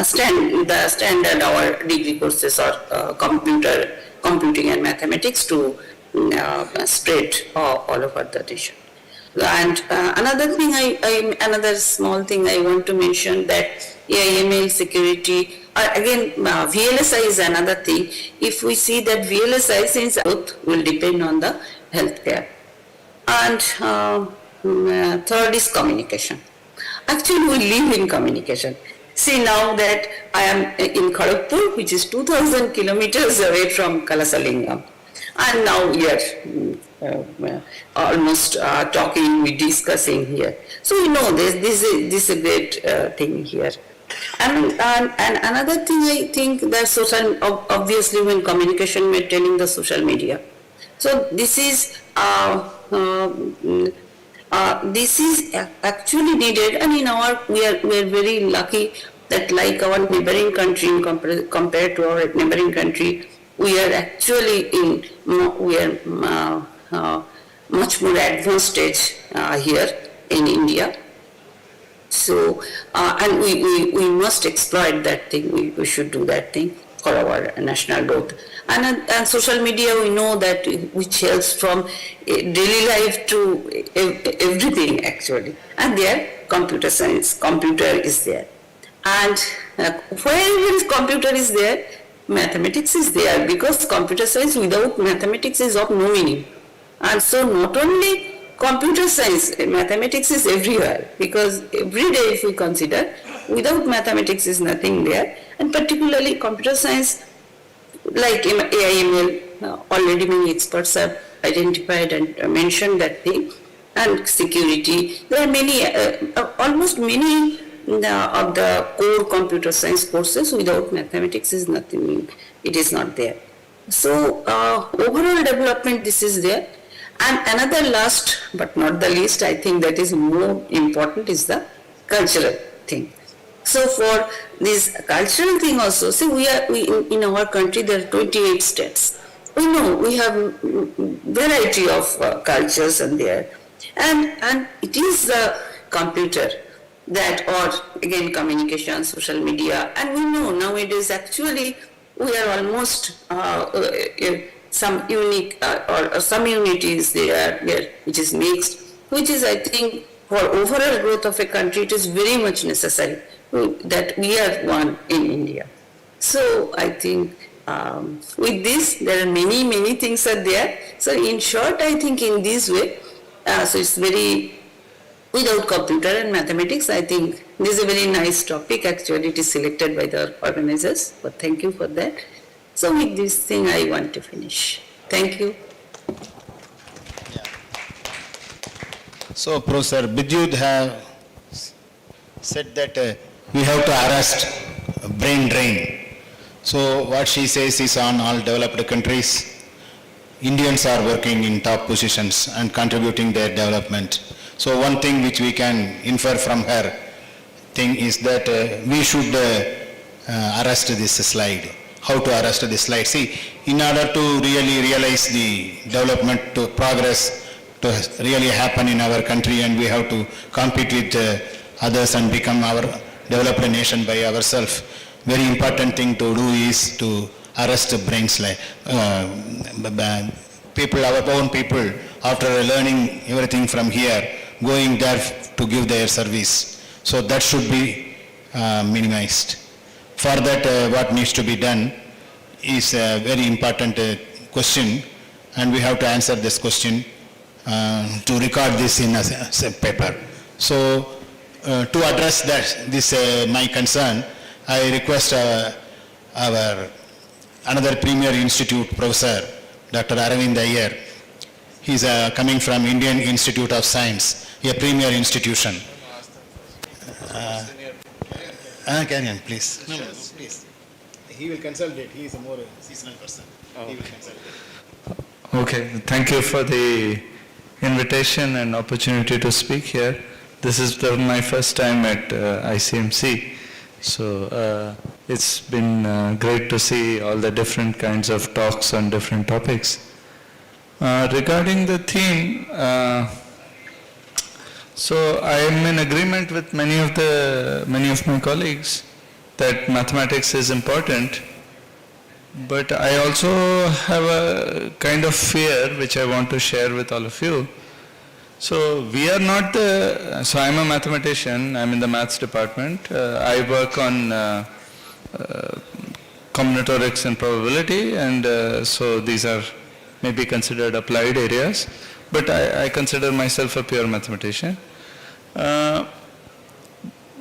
standard our degree courses or computing and mathematics to spread all over the nation. And another thing, another small thing I want to mention, that email security, again VLSI is another thing. If we see that VLSI, since both will depend on the healthcare. And third is communication. Actually, we live in communication. See, now that I am in Kharagpur, which is 2,000 kilometers away from Kalasalingam, and now we are almost talking, we discussing here. So we know this is a great thing here. And another thing, I think that social, obviously when communication, we are telling the social media. So this is actually needed, and in our we are very lucky that, like our neighboring country, compared to our neighboring country, we are actually much more advanced stage here in India. So and we must exploit that thing. We should do that thing for our national growth. And social media, we know that which helps from daily life to everything actually. And there, computer science, computer is there. And wherever computer is there, mathematics is there, because computer science without mathematics is of no meaning. And so not only computer science, mathematics is everywhere, because every day if we consider, without mathematics is nothing there. And particularly computer science, like AIML, already many experts have identified and mentioned that thing, and security. There are many, almost many of the core computer science courses without mathematics is nothing, it is not there. So overall development, this is there. And another last but not the least, I think that is more important, is the cultural thing. So for this cultural thing also, see, we in our country there are 28 states. We know we have variety of cultures and there, and it is the computer that, or again communication, social media, and we know nowadays actually we are almost some unique or some unities there which is mixed, which is, I think, for overall growth of a country, it is very much necessary that we are one in India. So I think with this, there are many things are there. So in short, I think in this way, so it's very, without computer and mathematics, I think this is a very nice topic. Actually, it is selected by the organizers, but thank you for that. So with this thing, I want to finish. Thank you. So Professor Bidyut have said that we have to arrest brain drain. So what she says is, on all developed countries, Indians are working in top positions and contributing their development. So one thing which we can infer from her thing is that we should arrest this slide. How to arrest this slide? See, in order to really realize the development to progress to really happen in our country, and we have to compete with others and become our developed nation by ourselves, very important thing to do is to arrest the brain slide. People, our own people, after learning everything from here, going there to give their service. So that should be minimized. For that, what needs to be done is a very important question. and we have to answer this question to record this in a paper. So to address this my concern, I request our another premier institute professor, Dr. Aravind Iyer. He is coming from Indian Institute of Science, a premier institution. Carry on, please. No, please. He will consolidate. He is a more seasonal person. He will consolidate. Okay, thank you for the invitation and opportunity to speak here. This is my first time at ICMC, so it's been great to see all the different kinds of talks on different topics. Regarding the theme, so I am in agreement with many of my colleagues that mathematics is important, but I also have a kind of fear which I want to share with all of you. So we are not so I'm a mathematician, I'm in the maths department. I work on combinatorics and probability, and so these are maybe considered applied areas, but I consider myself a pure mathematician.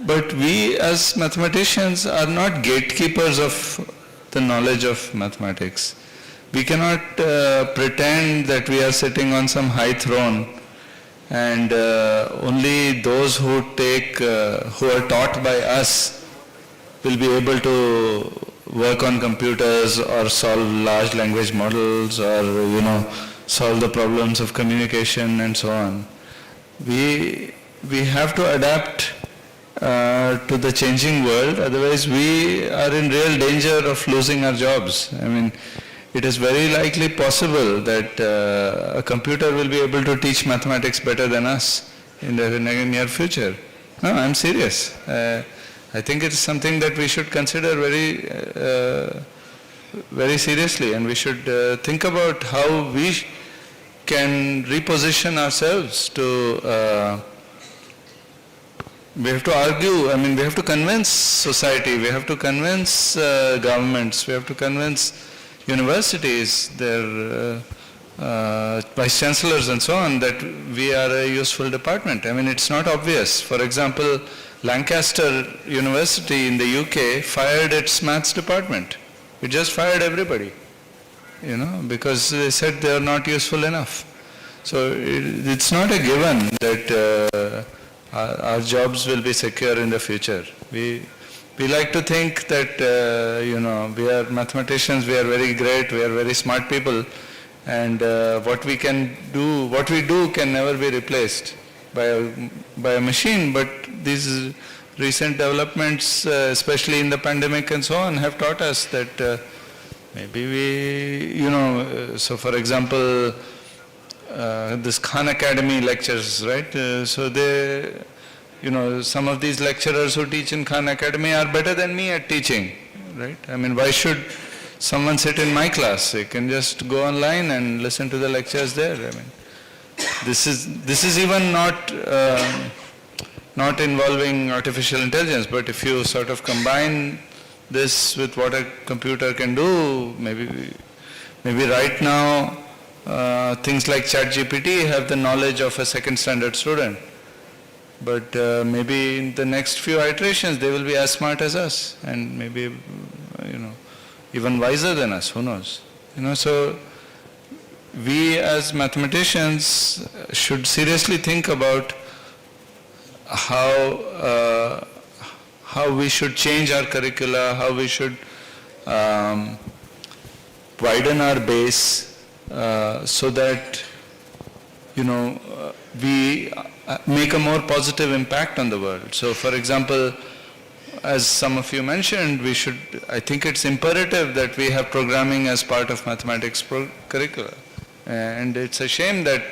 But we as mathematicians are not gatekeepers of the knowledge of mathematics. We cannot pretend that we are sitting on some high throne and only those who are taught by us will be able to work on computers or solve large language models or, solve the problems of communication and so on. We have to adapt to the changing world, otherwise we are in real danger of losing our jobs. I mean, it is very likely possible that a computer will be able to teach mathematics better than us in the near future. No, I'm serious. I think it's something that we should consider very seriously, and we should think about how we can reposition ourselves to we have to argue, we have to convince society, we have to convince governments, we have to convince universities, their vice chancellors and so on, that we are a useful department. It's not obvious. For example, Lancaster University in the UK fired its maths department. It just fired everybody, because they said they are not useful enough. So it's not a given that our jobs will be secure in the future. We like to think that, we are mathematicians, we are very great, we are very smart people, and what we do can never be replaced by a machine. But these recent developments, especially in the pandemic and so on, have taught us that maybe we, so for example, this Khan Academy lectures, right? So they, some of these lecturers who teach in Khan Academy are better than me at teaching, right? Why should someone sit in my class? They can just go online and listen to the lectures there. This is even not involving artificial intelligence, but if you sort of combine this with what a computer can do, maybe right now things like ChatGPT have the knowledge of a second standard student, but maybe in the next few iterations they will be as smart as us, and maybe even wiser than us, who knows. So we as mathematicians should seriously think about how we should change our curricula, how we should widen our base so that we make a more positive impact on the world. So for example, as some of you mentioned, I think it's imperative that we have programming as part of mathematics curricula. And it's a shame that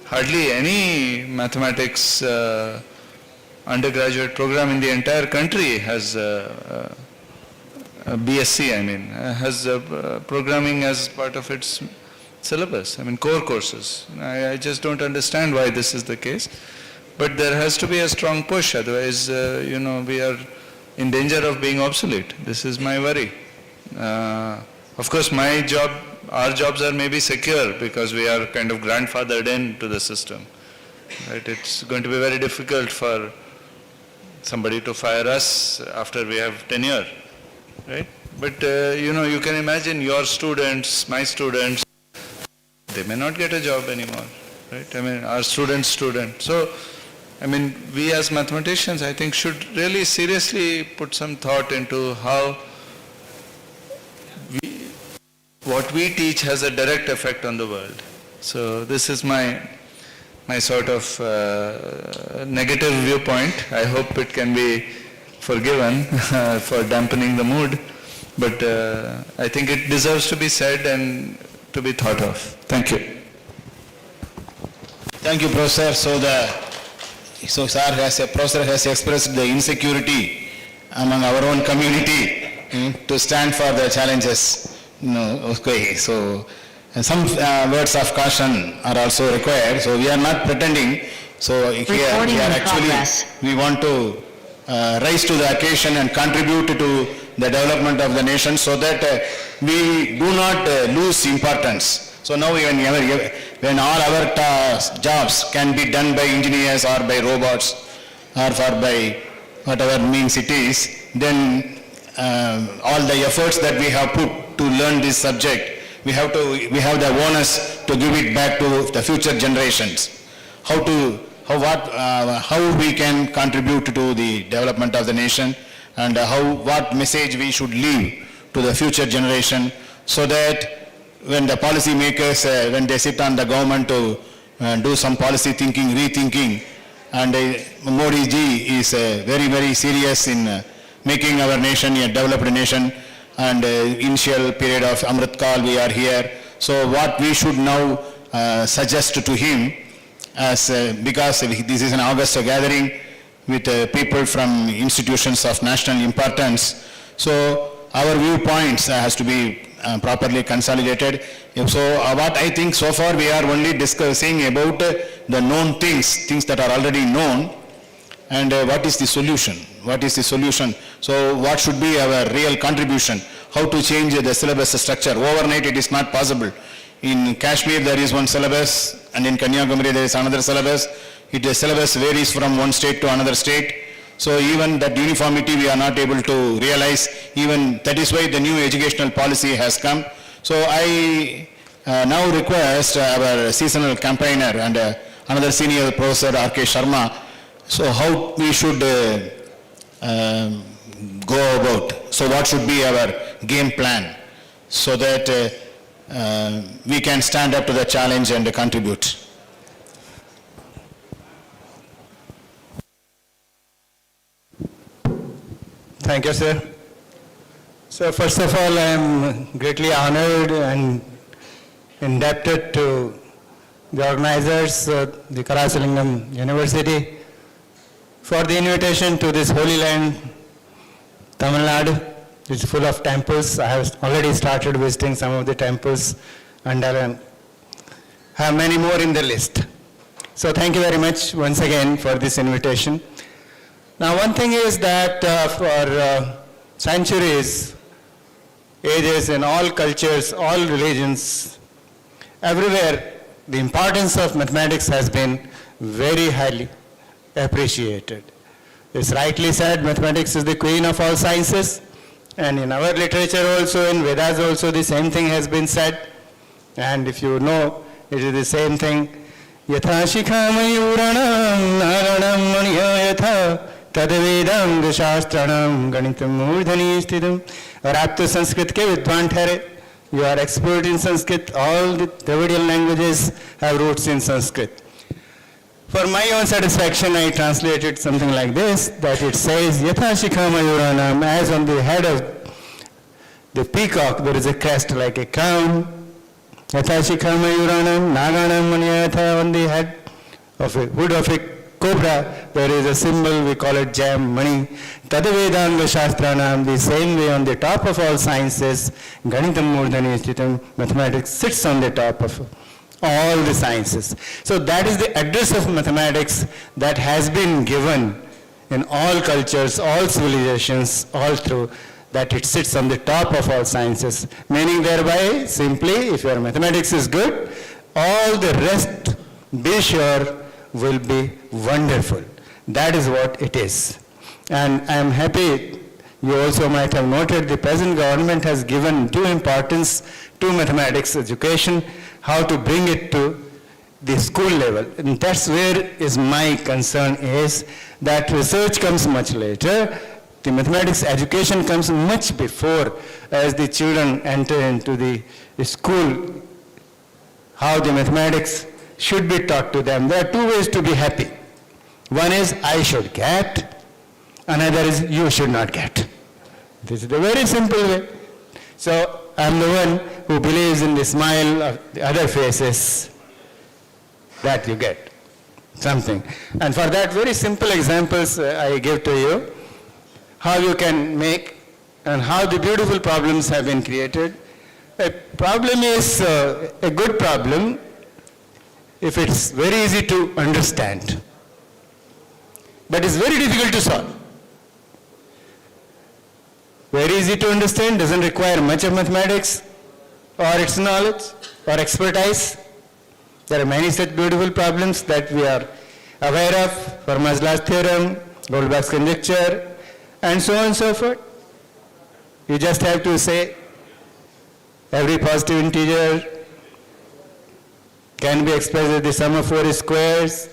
hardly any mathematics undergraduate program in the entire country has a BSc, has programming as part of its syllabus, core courses. I just don't understand why this is the case. But there has to be a strong push, otherwise, we are in danger of being obsolete. This is my worry. Of course, my job, our jobs are maybe secure because we are kind of grandfathered into the system. Right? It's going to be very difficult for somebody to fire us after we have tenure, right? But you can imagine your students, my students, they may not get a job anymore, right? I mean, our students' student. So, I mean, we as mathematicians, I think, should really seriously put some thought into how what we teach has a direct effect on the world. So this is my sort of negative viewpoint. I hope it can be forgiven for dampening the mood, but I think it deserves to be said and to be thought of. Thank you. Thank you, Professor. Professor has expressed the insecurity among our own community to stand for the challenges. Okay, so some words of caution are also required. So we are not pretending. So here we are actually, we want to rise to the occasion and contribute to the development of the nation so that we do not lose importance. So now when all our jobs can be done by engineers or by robots or by whatever means it is, then all the efforts that we have put to learn this subject, we have the onus to give it back to the future generations. How we can contribute to the development of the nation and what message we should leave to the future generation, so that when the policy makers, when they sit on the government to do some policy thinking, rethinking, and Modi ji is very, very serious in making our nation a developed nation, and initial period of Amrit Kal we are here. So what we should now suggest to him, as because this is an August gathering with people from institutions of national importance, so our viewpoints has to be properly consolidated. So what I think so far we are only discussing about the known things that are already known, and what is the solution? What is the solution? So what should be our real contribution? How to change the syllabus structure? Overnight it is not possible. In Kashmir there is one syllabus, and in Kanyakumari there is another syllabus. The syllabus varies from one state to another state. So even that uniformity we are not able to realize. Even that is why the new educational policy has come. So I now request our seasonal campaigner and another senior professor R.K. Sharma, so how we should go about. So what should be our game plan so that we can stand up to the challenge and contribute. Thank you, sir. So first of all, I am greatly honored and indebted to the organizers, the Kalasalingam University, for the invitation to this holy land, Tamil Nadu. It's full of temples. I have already started visiting some of the temples, and I have many more in the list. So thank you very much once again for this invitation. Now one thing is that for centuries, ages, in all cultures, all religions, everywhere, the importance of mathematics has been very highly appreciated. It's rightly said, mathematics is the queen of all sciences, and in our literature also, in Vedas also, the same thing has been said. And if you know, it is the same thing. Yatha shikha mayuranam naranam maniya yatha तदवेदांग शास्त्राणाम गणितम मूर्धनि स्थितम. और आप तो संस्कृत के विद्वान ठहरे. You are expert in Sanskrit. All the Dravidian languages have roots in Sanskrit. For my own satisfaction, I translated something like this, that it says, Yatha shikha mayuranam, as on the head of the peacock there is a crest like a crown. Yatha shikha mayuranam naganam maniyatha, on the head of a hood of a cobra, there is a symbol, we call it jam, money. Tadavedanga shastranam, the same way on the top of all sciences, Ganitam Murdhani Sthitam, mathematics sits on the top of all the sciences. So that is the address of mathematics that has been given in all cultures, all civilizations, all through that it sits on the top of all sciences, meaning thereby simply if your mathematics is good, all the rest, be sure, will be wonderful. That is what it is. And I am happy, you also might have noted, the present government has given due importance to mathematics education, how to bring it to the school level. And that's where is my concern is that research comes much later. The mathematics education comes much before as the children enter into the school, how the mathematics should be taught to them. There are two ways to be happy. One is I should get, another is you should not get. This is the very simple way. So I'm the one who believes in the smile of the other faces that you get something. And for that, very simple examples I give to you, how you can make and how the beautiful problems have been created. A problem is a good problem if it's very easy to understand, but it's very difficult to solve. Very easy to understand, doesn't require much of mathematics or its knowledge or expertise. There are many such beautiful problems that we are aware of, Fermat's last theorem, Goldbach's conjecture, and so on and so forth. You just have to say every positive integer can be expressed as the sum of 4 squares.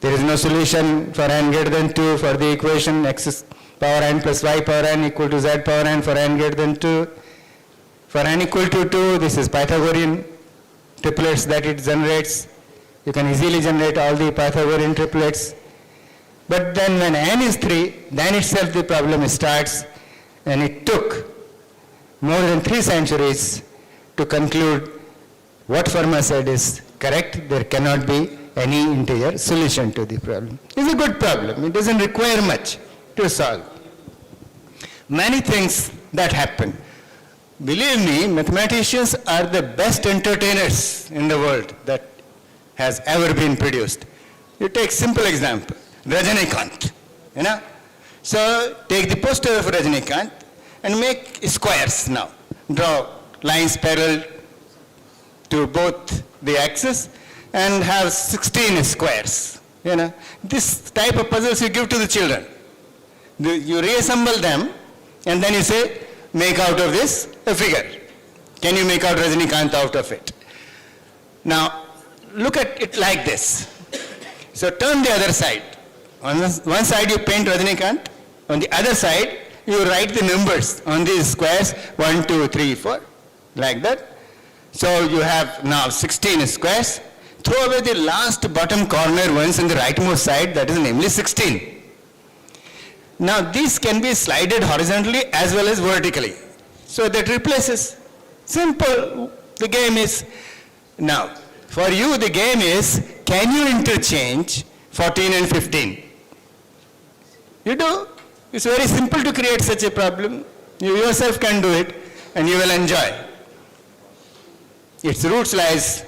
There is no solution for n greater than 2 for the equation x power n plus y power n equal to z power n for n greater than 2. For n equal to 2, this is Pythagorean triplets that it generates. You can easily generate all the Pythagorean triplets. But then when n is 3, then itself the problem starts, and it took more than 3 centuries to conclude what Fermat said is correct. There cannot be any integer solution to the problem. It's a good problem. It doesn't require much to solve. Many things that happen. Believe me, mathematicians are the best entertainers in the world that has ever been produced. You take simple example, Rajanikanth, you know. So take the poster of Rajanikanth and make squares now. Draw lines parallel to both the axis and have 16 squares, you know. This type of puzzles you give to the children. You reassemble them and then you say, make out of this a figure. Can you make out Rajanikanth out of it? Now, look at it like this. So turn the other side. On one side you paint Rajanikanth, on the other side you write the numbers on these squares, 1, 2, 3, 4, like that. So you have now 16 squares. Throw away the last bottom corner ones on the rightmost side, that is namely 16. Now these can be slided horizontally as well as vertically. So that replaces. Simple. The game is. Now, for you the game is, can you interchange 14 and 15? You do. It's very simple to create such a problem. You yourself can do it and you will enjoy. Its roots lies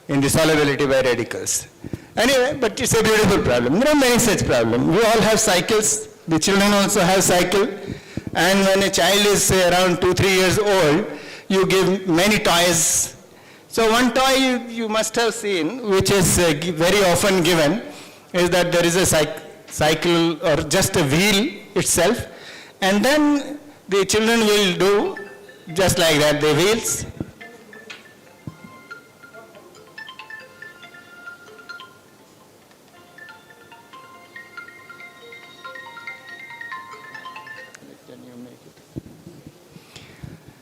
in the solubility by radicals. Anyway, but it's a beautiful problem. There are many such problems. We all have cycles. The children also have cycle. And when a child is say around 2-3 years old, you give many toys. So one toy you must have seen, which is very often given, is that there is a cycle or just a wheel itself. And then the children will do just like that, the wheels.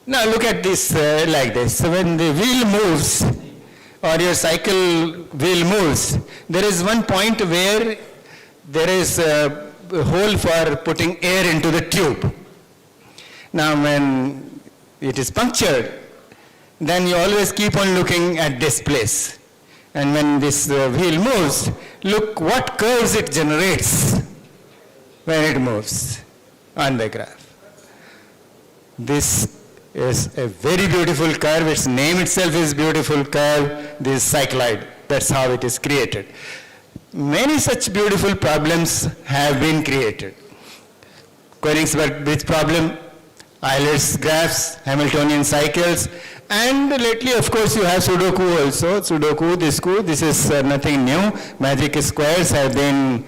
Now look at this like this. So when the wheel moves or your cycle wheel moves, there is one point where there is a hole for putting air into the tube. Now when it is punctured, then you always keep on looking at this place. And when this wheel moves, look what curves it generates when it moves on the graph. This is a very beautiful curve. Its name itself is beautiful curve, this cycloid. That's how it is created. Many such beautiful problems have been created. Königsberg bridge problem, Euler's graphs, Hamiltonian cycles, and lately, of course, you have Sudoku also. Sudoku, this is nothing new. Magic squares have been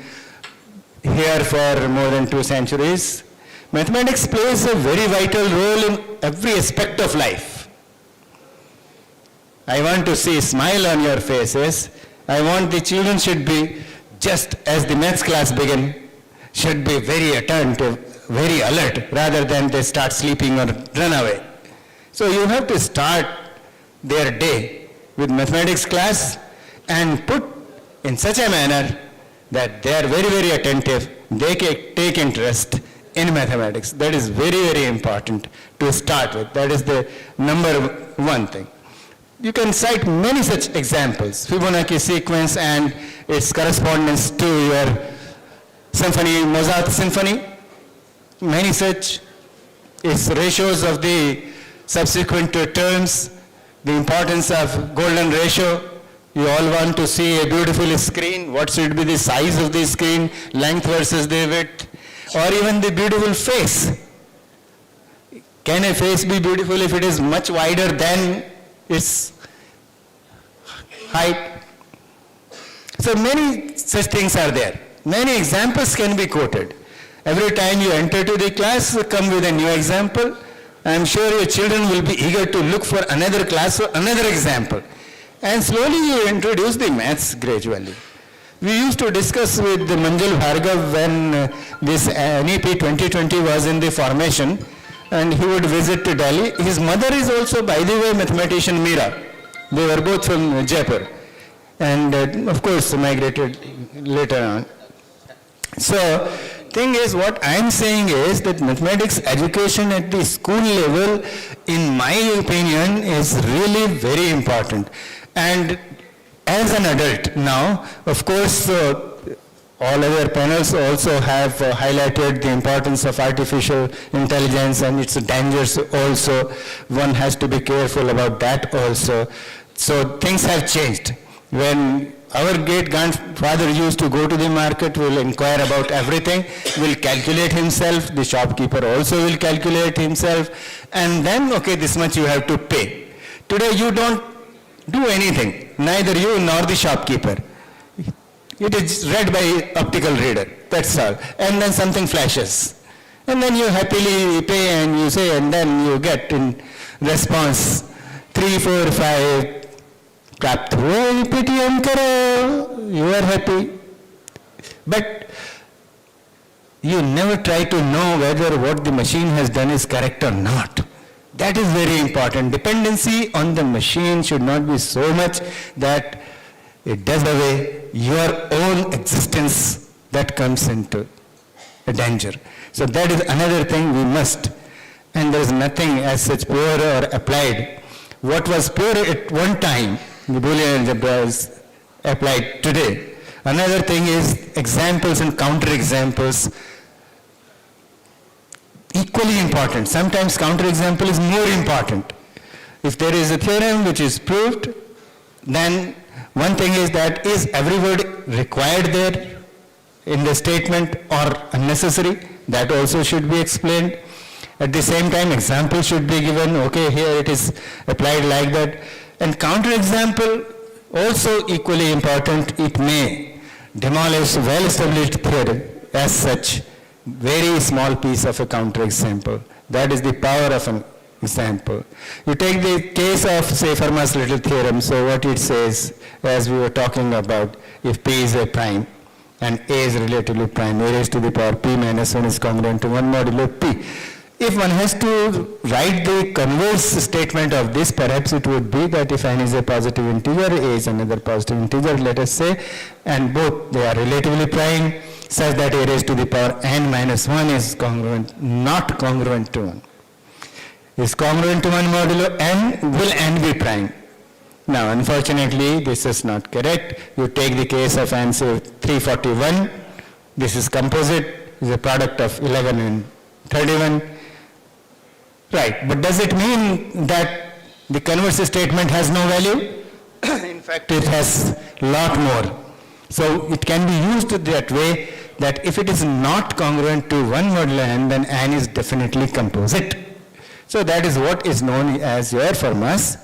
here for more than 2 centuries. Mathematics plays a very vital role in every aspect of life. I want to see a smile on your faces. I want the children should be, just as the maths class begin, should be very attentive, very alert, rather than they start sleeping or run away. So you have to start their day with mathematics class and put in such a manner that they are very, very attentive, they can take interest in mathematics. That is very, very important to start with. That is the number one thing. You can cite many such examples, Fibonacci sequence and its correspondence to your symphony, Mozart symphony, many such, its ratios of the subsequent terms, the importance of golden ratio. You all want to see a beautiful screen. What should be the size of the screen, length versus the width, or even the beautiful face. Can a face be beautiful if it is much wider than its height? So many such things are there. Many examples can be quoted. Every time you enter to the class, come with a new example. I am sure your children will be eager to look for another class or another example. And slowly you introduce the maths gradually. We used to discuss with Manjul Bhargav when this NEP 2020 was in the formation, and he would visit to Delhi. His mother is also, by the way, mathematician Meera. They were both from Jaipur, and of course migrated later on. So, thing is, what I am saying is that mathematics education at the school level, in my opinion, is really very important. And as an adult now, of course, all other panels also have highlighted the importance of artificial intelligence and its dangers also. One has to be careful about that also. So things have changed. When our great-grandfather used to go to the market, will inquire about everything, will calculate himself, the shopkeeper also will calculate himself, and then, okay, this much you have to pay. Today you don't do anything, neither you nor the shopkeeper. It is read by optical reader, that's all. And then something flashes. And then you happily pay and you say, and then you get in response 3, 4, 5, प्राप्त हुए, Paytm करो, you are happy. But you never try to know whether what the machine has done is correct or not. That is very important. Dependency on the machine should not be so much that it does away your own existence, that comes into a danger. So that is another thing we must. And there is nothing as such pure or applied. What was pure at one time, the Boolean algebra is applied today. Another thing is examples and counterexamples. Equally important. Sometimes counterexample is more important. If there is a theorem which is proved, then one thing is that is every word required there in the statement or unnecessary? That also should be explained. At the same time, example should be given. Okay, here it is applied like that. And counterexample also equally important. It may demolish well-established theorem as such. Very small piece of a counterexample. That is the power of an example. You take the case of, say, Fermat's little theorem. So what it says, as we were talking about, if P is a prime and A is relatively prime, A raised to the power P minus 1 is congruent to 1 modulo P. If one has to write the converse statement of this, perhaps it would be that if n is a positive integer, A is another positive integer, let us say, and both they are relatively prime, such that A raised to the power n minus 1 is congruent, not congruent to 1. Is congruent to 1 modulo n, will n be prime? Now, unfortunately, this is not correct. You take the case of n, say 341. This is composite, is a product of 11 and 31. Right, but does it mean that the converse statement has no value? In fact, it has a lot more. So it can be used that way that if it is not congruent to one modular n, then n is definitely composite. So that is what is known as your formas,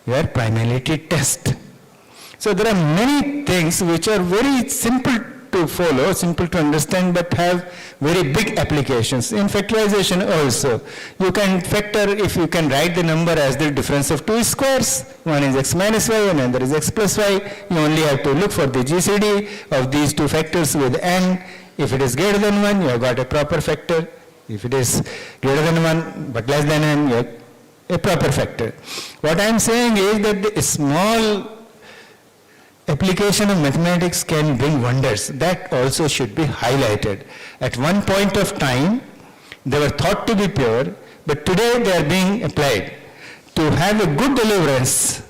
your primality test. So there are many things which are very simple to follow, simple to understand, but have very big applications. In factorization also, you can factor, if you can write the number as the difference of two squares, one is x minus y and another is x plus y, you only have to look for the GCD of these two factors with n. If it is greater than 1, you have got a proper factor. If it is greater than 1 but less than n, you have a proper factor. What I am saying is that the small application of mathematics can bring wonders. That also should be highlighted. At one point of time, they were thought to be pure, but today they are being applied. To have a good deliverance,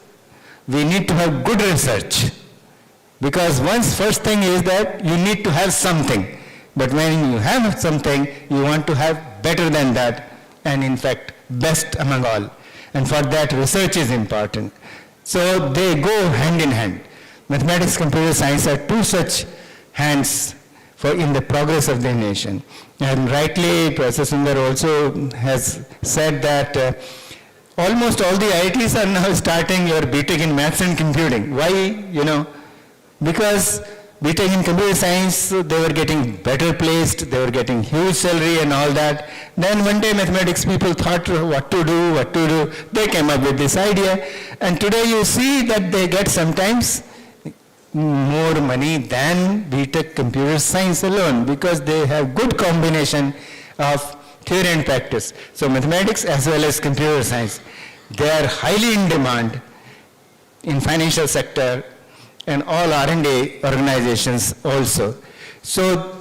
we need to have good research. Because first thing is that you need to have something. But when you have something, you want to have better than that, and in fact, best among all. And for that, research is important. So they go hand in hand. Mathematics, computer science are two such hands in the progress of the nation. And rightly, Professor Sundar also has said that almost all the IITs are now starting your BTech in maths and computing. Why? Because BTech in computer science, they were getting better placed, they were getting huge salary and all that. Then one day mathematics people thought what to do. They came up with this idea. And today you see that they get sometimes more money than BTech computer science alone, because they have good combination of theory and practice. So mathematics as well as computer science, they are highly in demand in financial sector and all R&D organizations also. So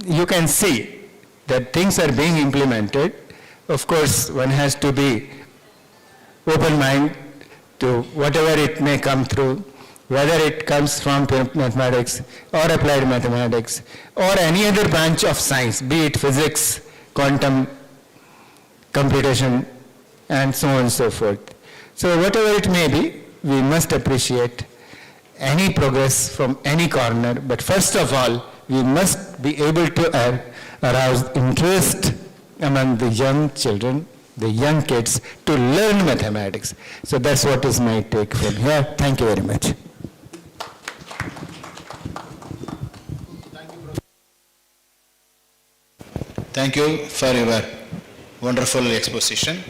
you can see that things are being implemented. Of course, one has to be open mind to whatever it may come through, whether it comes from mathematics or applied mathematics or any other branch of science, be it physics, quantum, computation, and so on and so forth. So whatever it may be, we must appreciate any progress from any corner, but first of all, we must be able to arouse interest among the young children, the young kids, to learn mathematics. So that's what is my take from here. Thank you very much. Thank you for your wonderful exposition.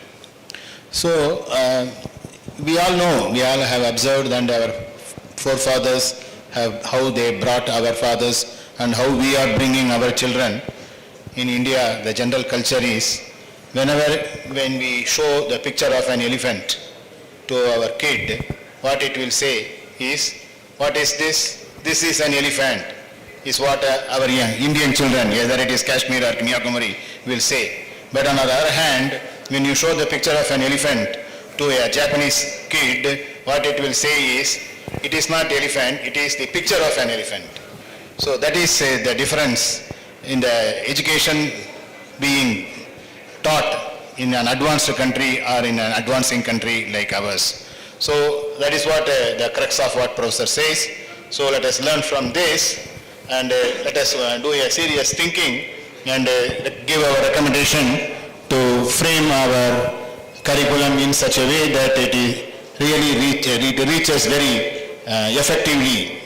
So, we all know, we all have observed, and our forefathers have, how they brought our fathers and how we are bringing our children. In India, the general culture is, when we show the picture of an elephant to our kid, what it will say is, what is this? This is an elephant, is what our young Indian children, whether it is Kashmir or Kanyakumari, will say. But on the other hand, when you show the picture of an elephant to a Japanese kid, what it will say is, it is not elephant, it is the picture of an elephant. So that is the difference in the education being taught in an advanced country or in an advancing country like ours. So that is what the crux of what professor says. So let us learn from this, and let us do a serious thinking and give our recommendation to frame our curriculum in such a way that it really reaches very effectively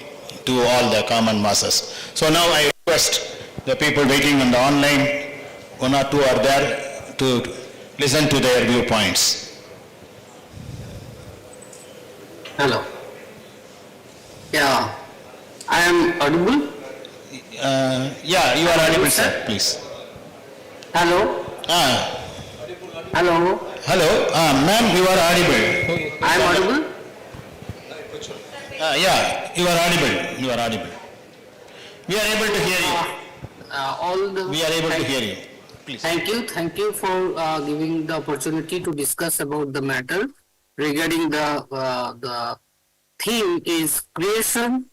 to all the common masses. So now I request the people waiting on the online, one or two are there, to listen to their viewpoints. Hello. Yeah, I am audible. Yeah, you are audible, sir, please. Hello. Hello. Hello, ma'am, you are audible. I am audible. Yeah, you are audible. You are audible. We are able to hear you. We are able to hear you. Please. Thank you for giving the opportunity to discuss about the matter regarding the theme is creation,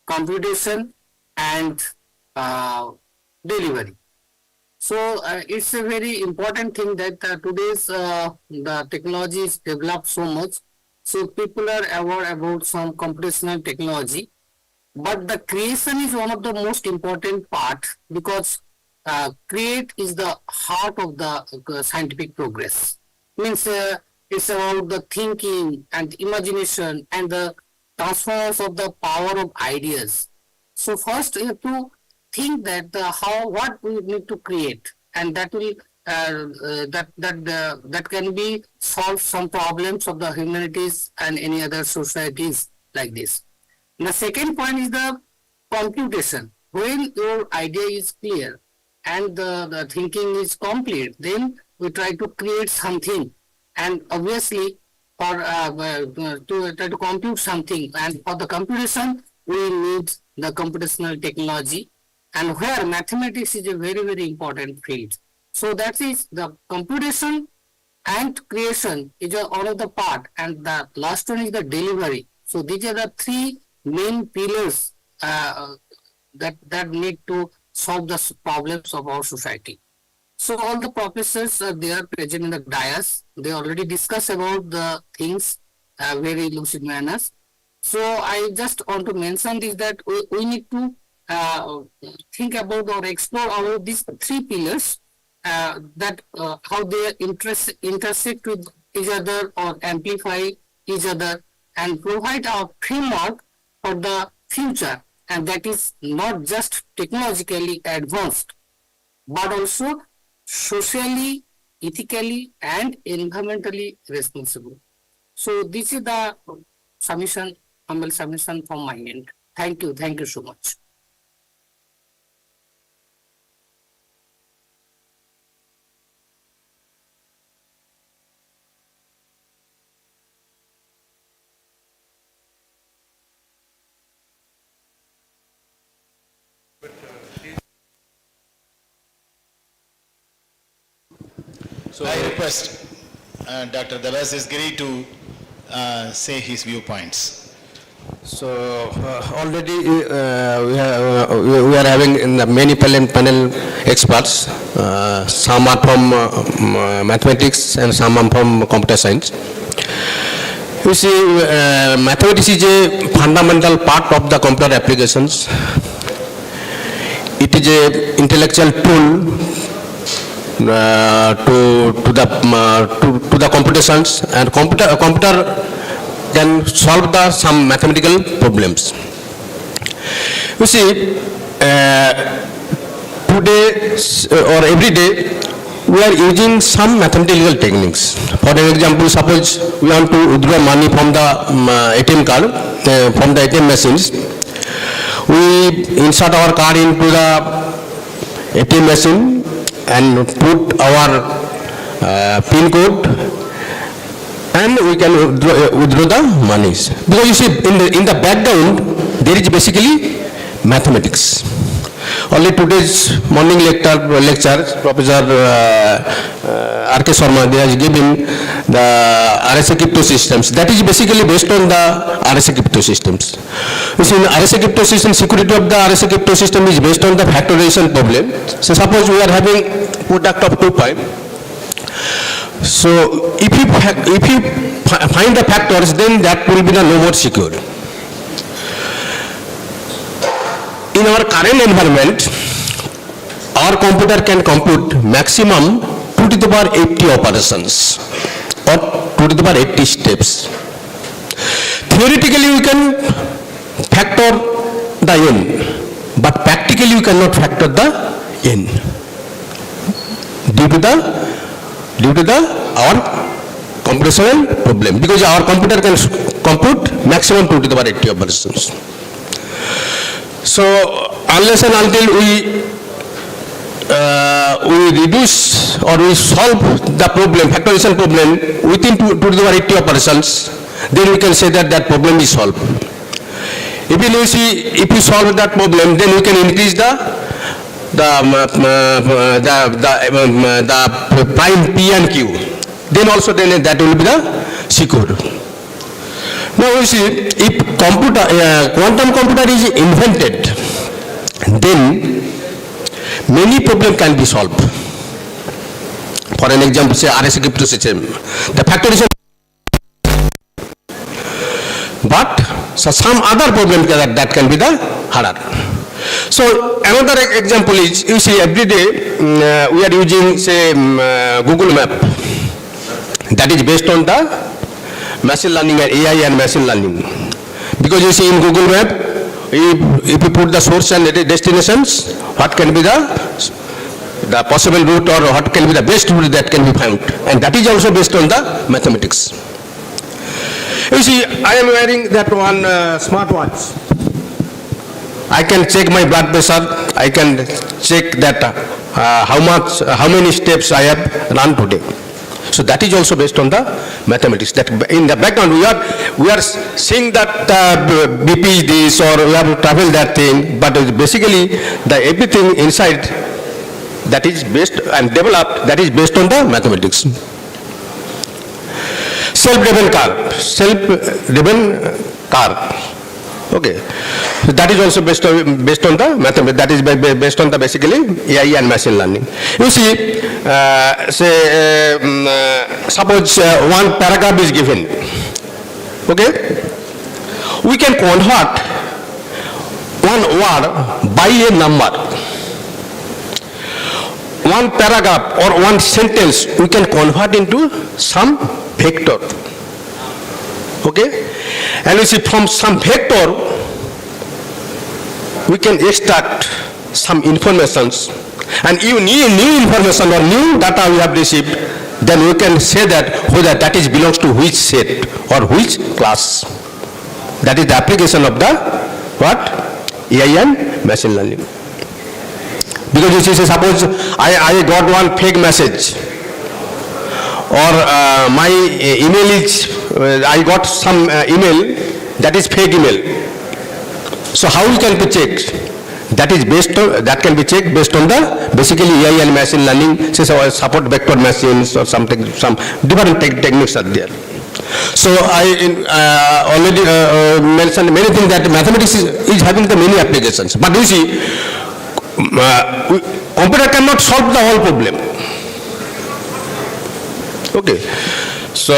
computation, and delivery. So it's a very important thing that today's the technology is developed so much. So people are aware about some computational technology but the creation is one of the most important part because create is the heart of the scientific progress. Means it's about the thinking and imagination and the transference of the power of ideas. So first you have to think that what we need to create, and that will that can be solve some problems of the humanities and any other societies like this. The second point is the computation. When your idea is clear and the thinking is complete, then we try to create something, and obviously for to try to compute something, and for the computation we need the computational technology, and where mathematics is a very, very important field. So that is the computation and creation is one of the part, and the last one is the delivery. So these are the three main pillars that need to solve the problems of our society. So all the professors are there present in the dais. They already discussed about the things very lucid manners. So I just want to mention is that we need to think about or explore about these three pillars, that how they intersect with each other or amplify each other, and provide a framework for the future, and that is not just technologically advanced but also socially, ethically and environmentally responsible. So this is the submission, humble submission from my end. Thank you so much. So I request Dr. Devasisgiri to say his viewpoints. So already we are having in the many panel experts. Some are from mathematics and some are from computer science. You see, mathematics is a fundamental part of the computer applications. It is a intellectual tool to the computations, and computer can solve some mathematical problems. You see, today or every day we are using some mathematical techniques. For an example, suppose we want to withdraw money from the ATM card, from the ATM machines. We insert our card into the ATM machine and put our PIN code, and we can withdraw the monies. Because you see, in the background there is basically mathematics. Only today's morning lecture Professor R.K. Sharma, they has given the RSA crypto systems. That is basically based on the RSA crypto systems. You see, in RSA crypto system, security of the RSA crypto system is based on the factorization problem. So suppose we are having product of 2 pi. So if you find the factors, then that will be the no more secure. In our current environment, our computer can compute maximum 2 to the power 80 operations or 2 to the power 80 steps. Theoretically, we can factor the n, but practically we cannot factor the n due to our computational problem, because our computer can compute maximum 2 to the power 80 operations. So unless and until we reduce or we solve the problem, factorization problem within 2 to the power 80 operations, then we can say that that problem is solved. Even if we solve that problem, then we can increase the prime P and Q. Then also that will be the secure. Now you see, if quantum computer is invented, then many problems can be solved. For an example, say RSA crypto system, the factorization. But So some other problem that can be the harder. So another example is, you see every day we are using say Google Map, that is based on the machine learning and AI and machine learning. Because you see in Google Map, if you put the source and destinations, what can be the possible route or what can be the best route that can be found, and that is also based on the mathematics. You see, I am wearing that one smartwatch. I can check my blood pressure, I can check that how many steps I have run today. So that is also based on the mathematics. That in the background we are seeing that BP is this or we have to travel that thing, but basically the everything inside that is based and developed, that is based on the mathematics. Self-driven car. Okay, so that is also based on the mathematics. That is based on the basically AI and machine learning. You see, suppose one paragraph is given. Okay, we can convert one word by a number. One paragraph or one sentence we can convert into some vector. Okay, and you see from some vector we can extract some informations, and new information or new data we have received, then we can say that whether that is belongs to which set or which class. That is the application of the what? AI and machine learning. Because you see, suppose I got one fake message, or my email is, I got some email that is fake email. So how we can be checked? That is based on, that can be checked based on the basically AI and machine learning, say support vector machines or something, some different techniques are there. So I already mentioned many things that mathematics is having the many applications. But you see, computer cannot solve the whole problem. Okay, so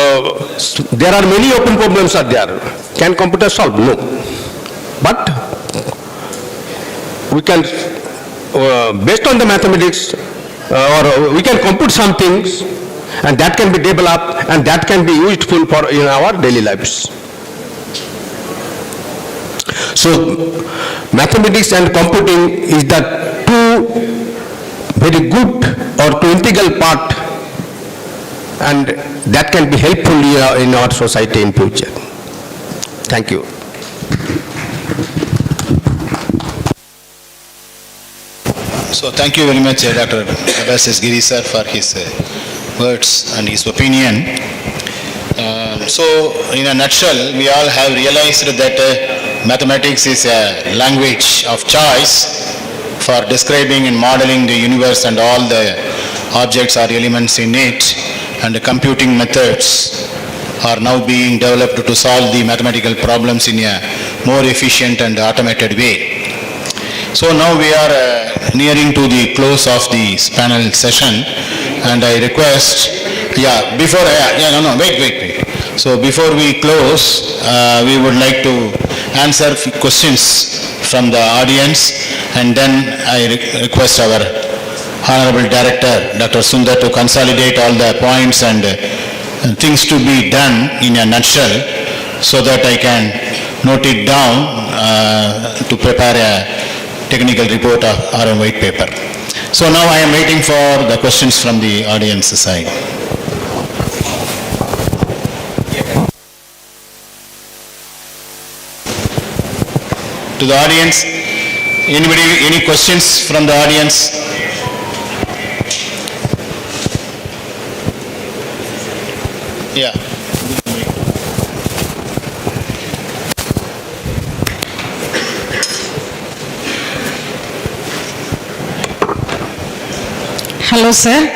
there are many open problems are there. Can computer solve? No. But we can, based on the mathematics, or we can compute some things, and that can be developed, and that can be useful for in our daily lives. So mathematics and computing is the two very good or two integral part, and that can be helpful in our society in future. Thank you. So thank you very much, Dr. Abbasis Giri sir, for his words and his opinion. So in a nutshell, we all have realized that mathematics is a language of choice for describing and modeling the universe and all the objects or elements in it, and the computing methods are now being developed to solve the mathematical problems in a more efficient and automated way. So now we are nearing to the close of this panel session, and I request, wait. So before we close, we would like to answer questions from the audience, and then I request our Honorable Director, Dr. Sundar, to consolidate all the points and things to be done in a nutshell, so that I can note it down to prepare a technical report or a white paper. So now I am waiting for the questions from the audience side. To the audience, anybody, any questions from the audience? Yeah. Hello, sir.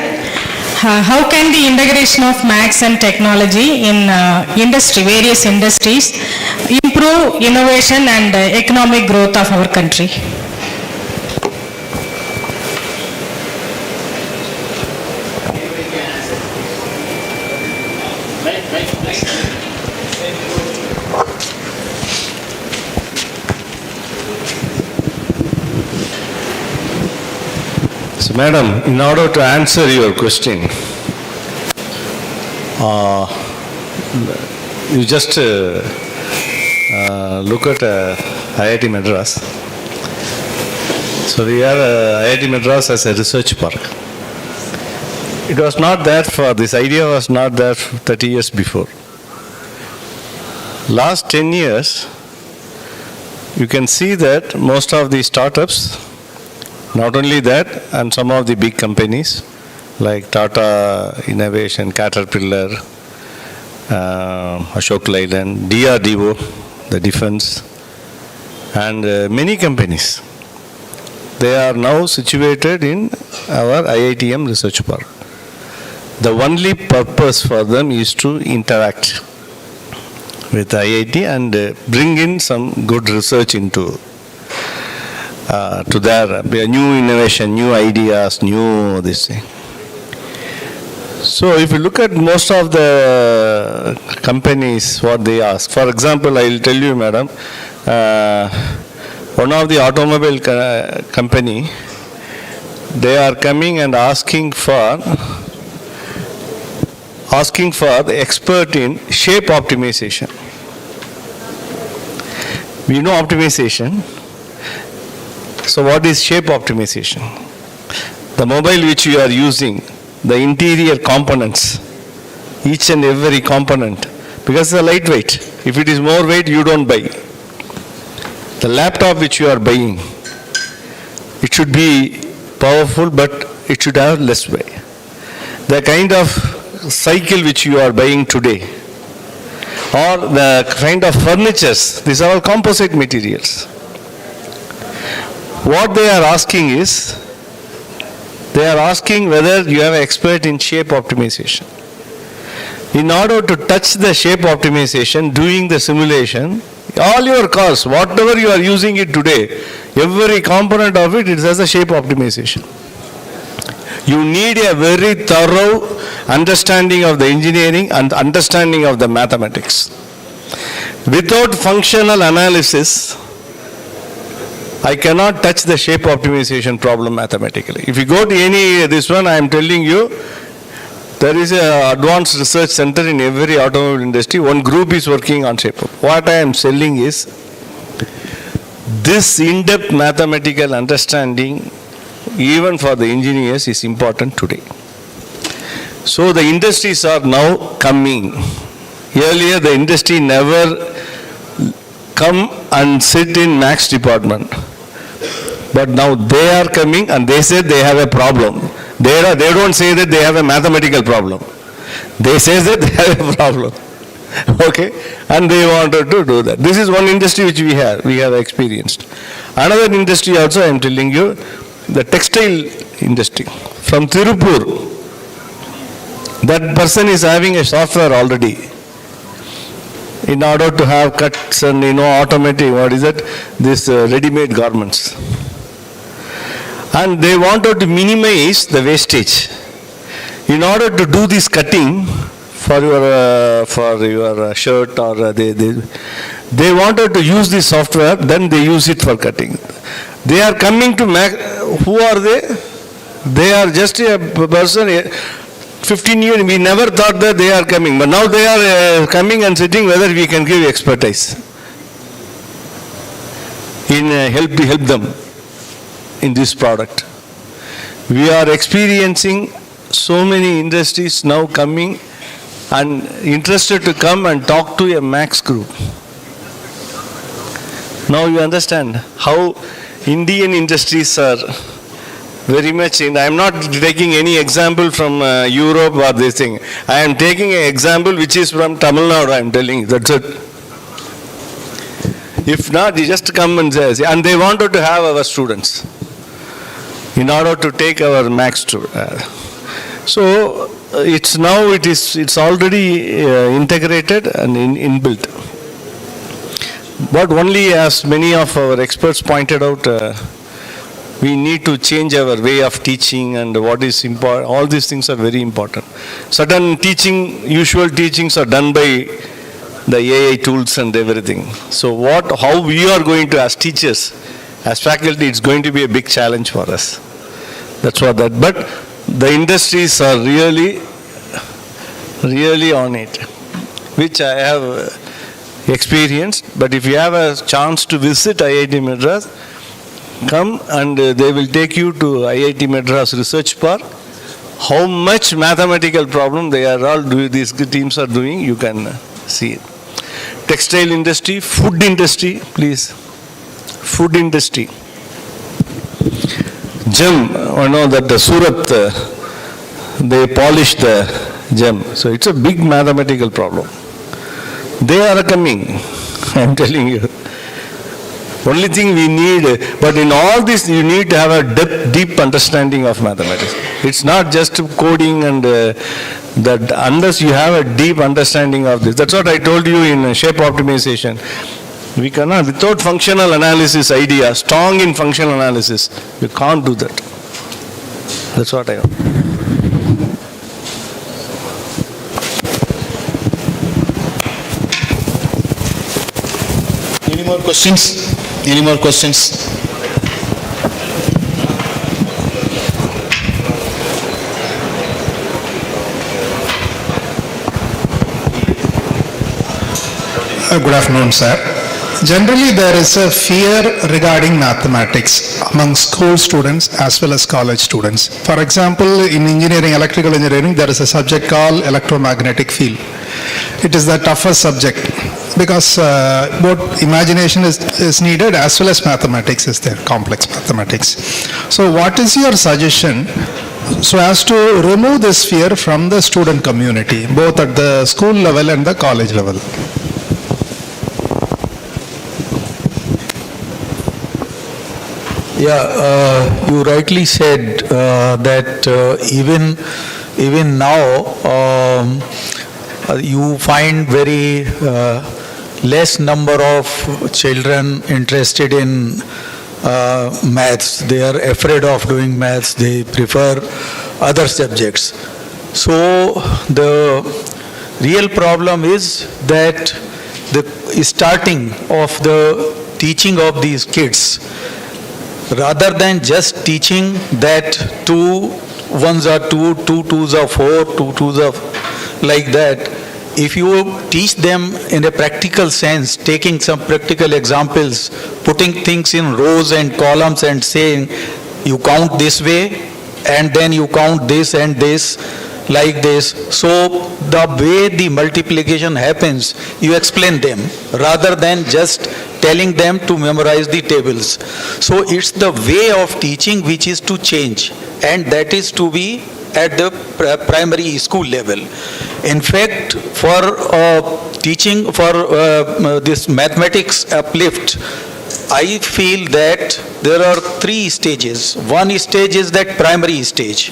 How can the integration of maths and technology in various industries, improve innovation and economic growth of our country? So, madam, in order to answer your question, you just look at IIT Madras. So we have IIT Madras as a research park. It was not there this idea was not there 30 years before. Last 10 years, you can see that most of the startups, not only that, and some of the big companies like Tata Innovation, Caterpillar, Ashok Leyland, DRDO, the defense, and many companies, they are now situated in our IITM research park. The only purpose for them is to interact with IIT and bring in some good research into to their new innovation, new ideas, new this thing. So if you look at most of the companies, what they ask, for example, I will tell you, madam, one of the automobile company, they are coming and asking for the expert in shape optimization. We know optimization. So what is shape optimization? The mobile which you are using, the interior components, each and every component, because it's a lightweight. If it is more weight, you don't buy. The laptop which you are buying, it should be powerful, but it should have less weight. The kind of cycle which you are buying today, or the kind of furnitures, these are all composite materials. What they are asking is, they are asking whether you have an expert in shape optimization. In order to touch the shape optimization, doing the simulation, all your cars, whatever you are using it today, every component of it has a shape optimization. You need a very thorough understanding of the engineering and understanding of the mathematics. Without functional analysis, I cannot touch the shape optimization problem mathematically. If you go to this one, I am telling you, there is an advanced research center in every automobile industry. One group is working on shape. What I am selling is, this in-depth mathematical understanding, even for the engineers, is important today. So the industries are now coming. Earlier, the industry never come and sit in Max department. But now they are coming and they say they have a problem. They don't say that they have a mathematical problem. They say that they have a problem. Okay? And they wanted to do that. This is one industry which we have experienced. Another industry also, I am telling you, the textile industry. From Tirupur, that person is having a software already in order to have cuts and, automating, this ready-made garments. And they wanted to minimize the wastage. In order to do this cutting for your shirt, or they wanted to use this software, then they use it for cutting. They are coming to who are they? They are just a person, 15 years, we never thought that they are coming, but now they are coming and sitting whether we can give expertise in help them in this product. We are experiencing so many industries now coming and interested to come and talk to a Max group. Now you understand how Indian industries are very much in. I am not taking any example from Europe or this thing. I am taking an example which is from Tamil Nadu, I am telling you. That's it. If not, you just come and say, and they wanted to have our students in order to take our Max to. So it's already integrated and inbuilt. But only, as many of our experts pointed out, we need to change our way of teaching, and what is important. All these things are very important. Certain usual teachings are done by the AI tools and everything. So how we are going to, as teachers, as faculty, it's going to be a big challenge for us. That's what that, but the industries are really on it, which I have experienced. But if you have a chance to visit IIT Madras, come and they will take you to IIT Madras Research Park. How much mathematical problem they are all doing, these teams are doing, you can see it. Textile industry, food industry, please. Food industry. Gem, I know that the Surat, they polish the gem. So it's a big mathematical problem. They are coming, I'm telling you. Only thing we need, but in all this you need to have a deep understanding of mathematics. It's not just coding and that, unless you have a deep understanding of this. That's what I told you in shape optimization. We cannot, without functional analysis idea, strong in functional analysis, you can't do that. That's what I want. Any more questions? Any more questions? Good afternoon, sir. Generally, there is a fear regarding mathematics among school students as well as college students. For example, in engineering, electrical engineering, there is a subject called electromagnetic field. It is the toughest subject because both imagination is needed as well as mathematics is there, complex mathematics. So what is your suggestion so as to remove this fear from the student community, both at the school level and the college level? Yeah, you rightly said that even now you find very less number of children interested in maths. They are afraid of doing maths. They prefer other subjects. So the real problem is that the starting of the teaching of these kids, rather than just teaching that 2 1s are 2, 2 2s are 4, 2 2s are like that, if you teach them in a practical sense, taking some practical examples, putting things in rows and columns and saying, you count this way and then you count this and this like this. So the way the multiplication happens, you explain them rather than just telling them to memorize the tables. So it's the way of teaching which is to change, and that is to be at the primary school level. In fact, for teaching for this mathematics uplift, I feel that there are 3 stages. One stage is that primary stage.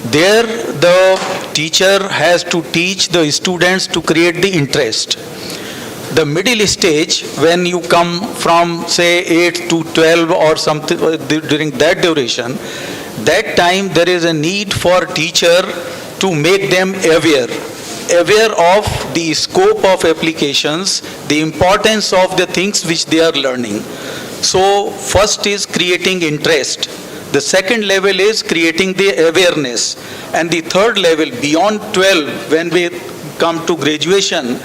There the teacher has to teach the students to create the interest. The middle stage, when you come from say 8 to 12 or something during that duration, that time there is a need for teacher to make them aware of the scope of applications, the importance of the things which they are learning. So first is creating interest. The second level is creating the awareness. And the third level, beyond 12, when we come to graduation,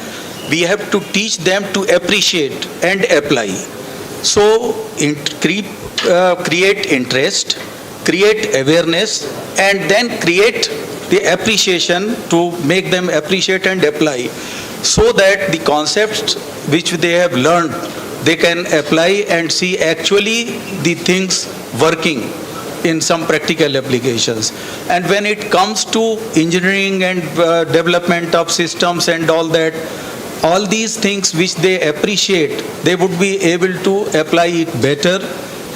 we have to teach them to appreciate and apply. So create interest, create awareness, and then create the appreciation to make them appreciate and apply, so that the concepts which they have learned, they can apply and see actually the things working in some practical applications. And when it comes to engineering and development of systems and all that, all these things which they appreciate, they would be able to apply it better.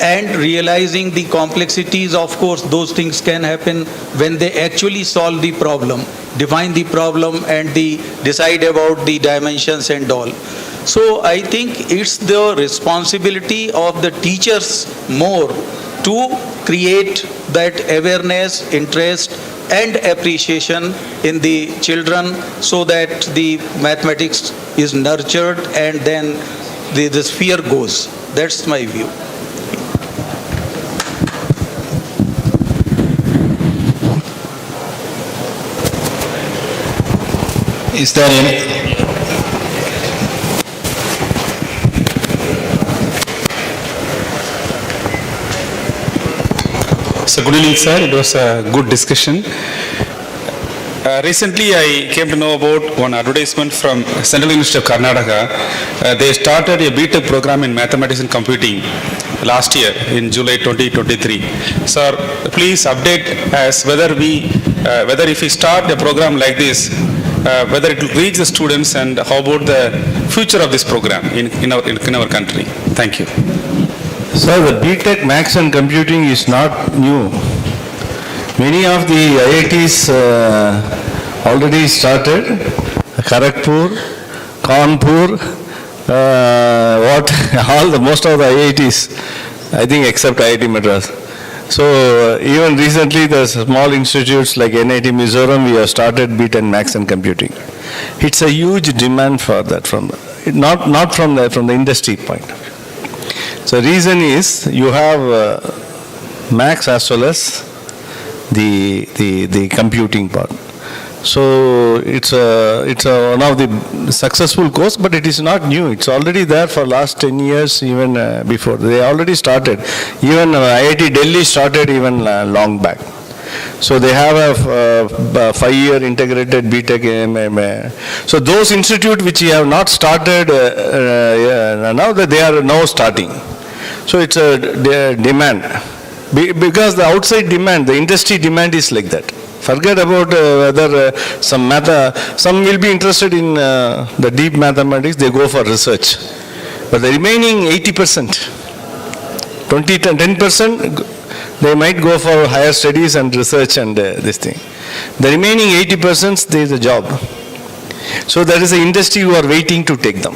And realizing the complexities, of course, those things can happen when they actually solve the problem, define the problem and decide about the dimensions and all. So I think it's the responsibility of the teachers more to create that awareness, interest and appreciation in the children, so that the mathematics is nurtured and then the sphere goes. That's my view. Is there any? So good evening, sir. It was a good discussion. Recently, I came to know about one advertisement from Central University of Karnataka. They started a BTech program in mathematics and computing last year in July 2023. Sir, please update us whether if we start a program like this, whether it will reach the students and how about the future of this program in our country. Thank you. So the BTech Maths and Computing is not new. Many of the IITs already started. Kharagpur, Kanpur, most of the IITs, I think except IIT Madras. So even recently the small institutes like NIT Mizoram, we have started BTech Maths and Computing. It's a huge demand for that not from the industry point of view. So reason is you have maths as well as the computing part. So it's one of the successful course, but it is not new. It's already there for last 10 years, even before. They already started. Even IIT Delhi started even long back. So they have a 5-year integrated BTech. So those institutes which have not started, now that they are now starting. So it's a demand. Because the outside demand, the industry demand is like that. Forget about whether some will be interested in the deep mathematics, they go for research. But the remaining 80%, 10%, they might go for higher studies and research and this thing. The remaining 80%, there is a job. So there is an industry who are waiting to take them.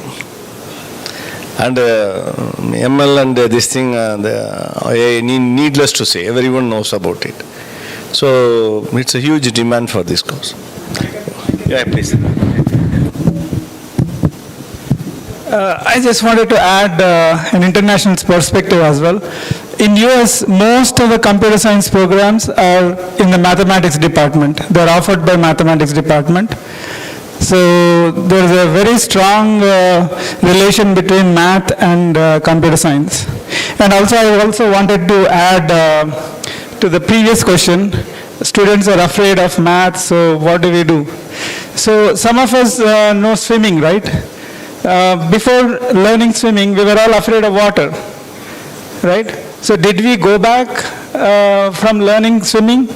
And ML and this thing, needless to say, everyone knows about it. So it's a huge demand for this course. Yeah, please. I just wanted to add an international perspective as well. In US, most of the computer science programs are in the mathematics department. They're offered by mathematics department. So there is a very strong relation between math and computer science. And I also wanted to add to the previous question, students are afraid of math, so what do we do? So some of us know swimming, right? Before learning swimming, we were all afraid of water, right? So did we go back from learning swimming?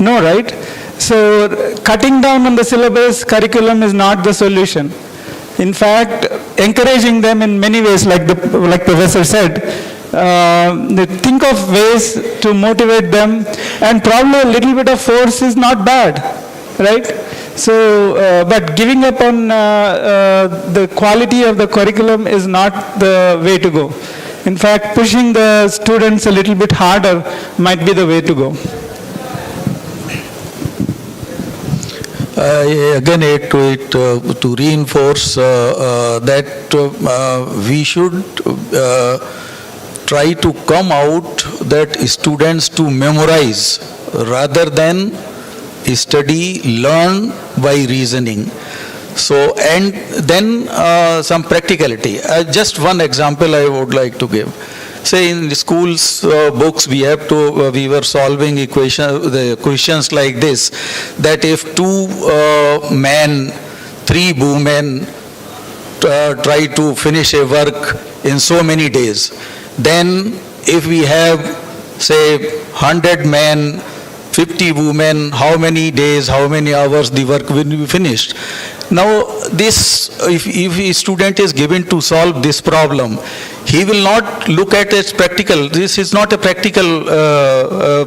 No, right? So cutting down on the syllabus curriculum is not the solution. In fact, encouraging them in many ways, like Professor said, think of ways to motivate them, and probably a little bit of force is not bad, right? So, but giving up on the quality of the curriculum is not the way to go. In fact, pushing the students a little bit harder might be the way to go. Again, add to it to reinforce that we should try to come out that students to memorize rather than study, learn by reasoning. So, and then some practicality. Just one example I would like to give. Say in the school's books we were solving the questions like this, that if 2 men, 3 women try to finish a work in so many days, then if we have say 100 men, 50 women, how many days, how many hours the work will be finished? Now this, if a student is given to solve this problem, he will not look at it as practical. This is not a practical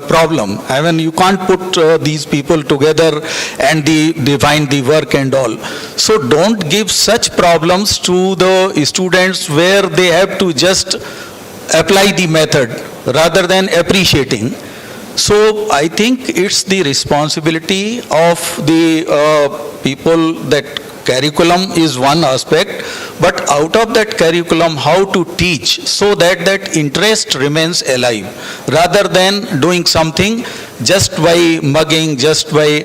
problem. I mean, you can't put these people together and define the work and all. So don't give such problems to the students where they have to just apply the method rather than appreciating. So I think it's the responsibility of the people that curriculum is one aspect, but out of that curriculum, how to teach so that that interest remains alive, rather than doing something just by mugging, just by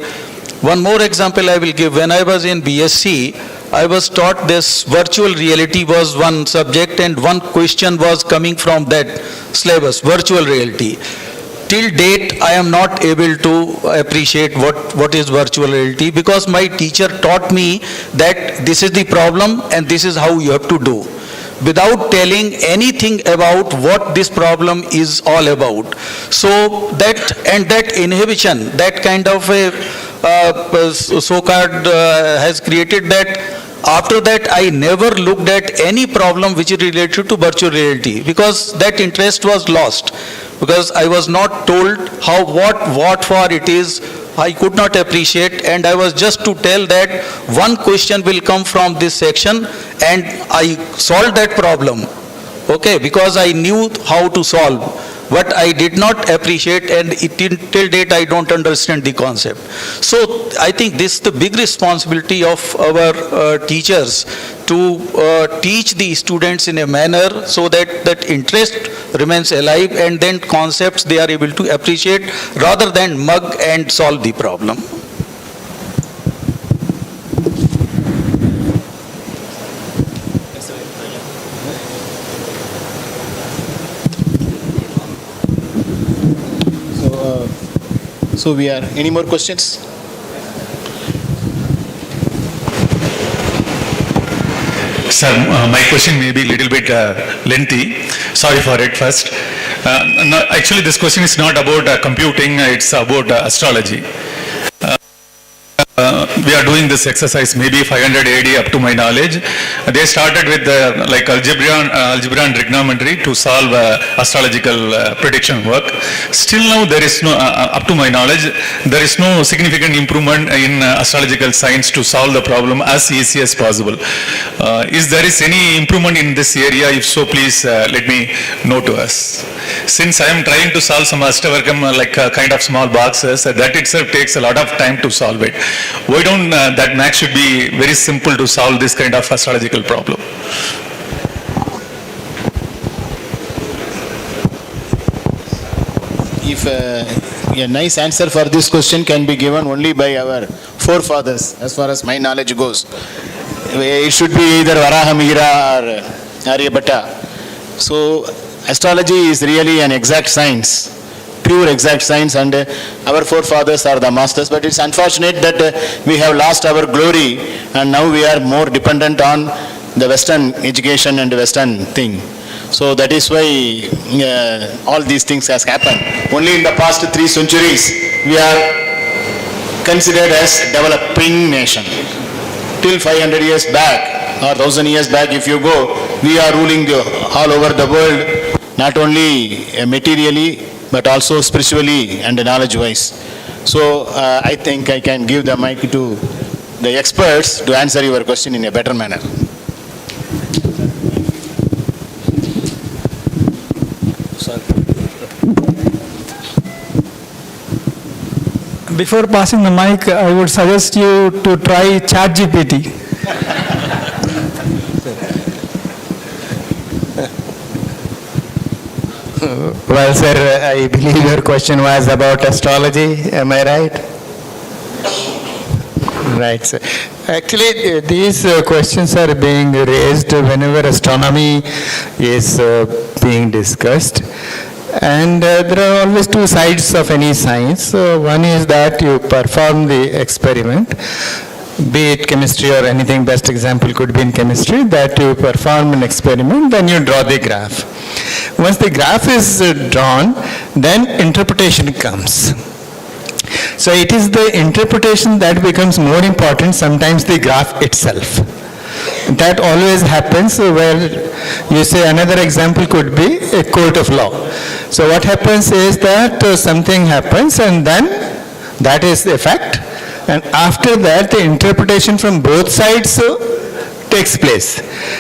One more example I will give. When I was in BSc, I was taught this virtual reality was one subject and one question was coming from that syllabus, virtual reality. Till date, I am not able to appreciate what is virtual reality because my teacher taught me that this is the problem and this is how you have to do, without telling anything about what this problem is all about. So that inhibition, that kind of a so-called has created that after that I never looked at any problem which is related to virtual reality because that interest was lost. Because I was not told what for it is, I could not appreciate, and I was just to tell that one question will come from this section and I solved that problem, okay, because I knew how to solve. But I did not appreciate and till date I don't understand the concept. So I think this is the big responsibility of our teachers to teach the students in a manner so that that interest remains alive and then concepts they are able to appreciate rather than mug and solve the problem. So we are, any more questions? Sir, my question may be a little bit lengthy. Sorry for it first. No, actually, this question is not about computing, it's about astrology. We are doing this exercise maybe 500 AD up to my knowledge. They started with like algebra and trigonometry to solve astrological prediction work. Still now there is no, up to my knowledge, there is no significant improvement in astrological science to solve the problem as easy as possible. Is there any improvement in this area? If so, please let me know to us. Since I am trying to solve some Ashtavarkam like kind of small boxes, that itself takes a lot of time to solve it. Why don't that math should be very simple to solve this kind of astrological problem? If a nice answer for this question can be given only by our forefathers, as far as my knowledge goes. It should be either Varahamihira or Aryabhatta. So astrology is really an exact science, pure exact science, and our forefathers are the masters, but it's unfortunate that we have lost our glory and now we are more dependent on the Western education and Western thing. So that is why all these things has happened. Only in the past 3 centuries we are considered as developing nation. Till 500 years back or 1000 years back, if you go, we are ruling all over the world, not only materially but also spiritually and knowledge-wise. So I think I can give the mic to the experts to answer your question in a better manner. Before passing the mic, I would suggest you to try ChatGPT. Well, sir, I believe your question was about astrology. Am I right? Right, sir. Actually, these questions are being raised whenever astronomy is being discussed. And there are always 2 sides of any science. One is that you perform the experiment, be it chemistry or anything. Best example could be in chemistry, that you perform an experiment, then you draw the graph. Once the graph is drawn, then interpretation comes. So it is the interpretation that becomes more important, sometimes the graph itself. That always happens where you say another example could be a court of law. So what happens is that something happens and then that is the fact, and after that the interpretation from both sides takes place.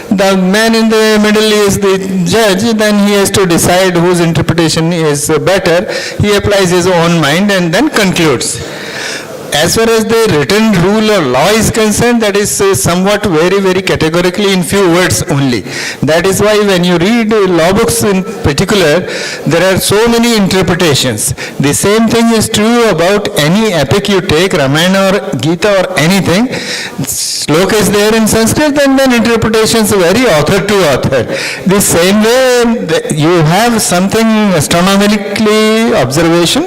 The man in the middle is the judge, then he has to decide whose interpretation is better. He applies his own mind and then concludes. as far as the written rule or law is concerned, that is somewhat very, very categorically in few words only. That is why when you read law books in particular, there are so many interpretations. The same thing is true about any epic you take, Ramayana or Gita or anything. Sloka is there in Sanskrit and then interpretations vary author to author. The same way you have something astronomically observation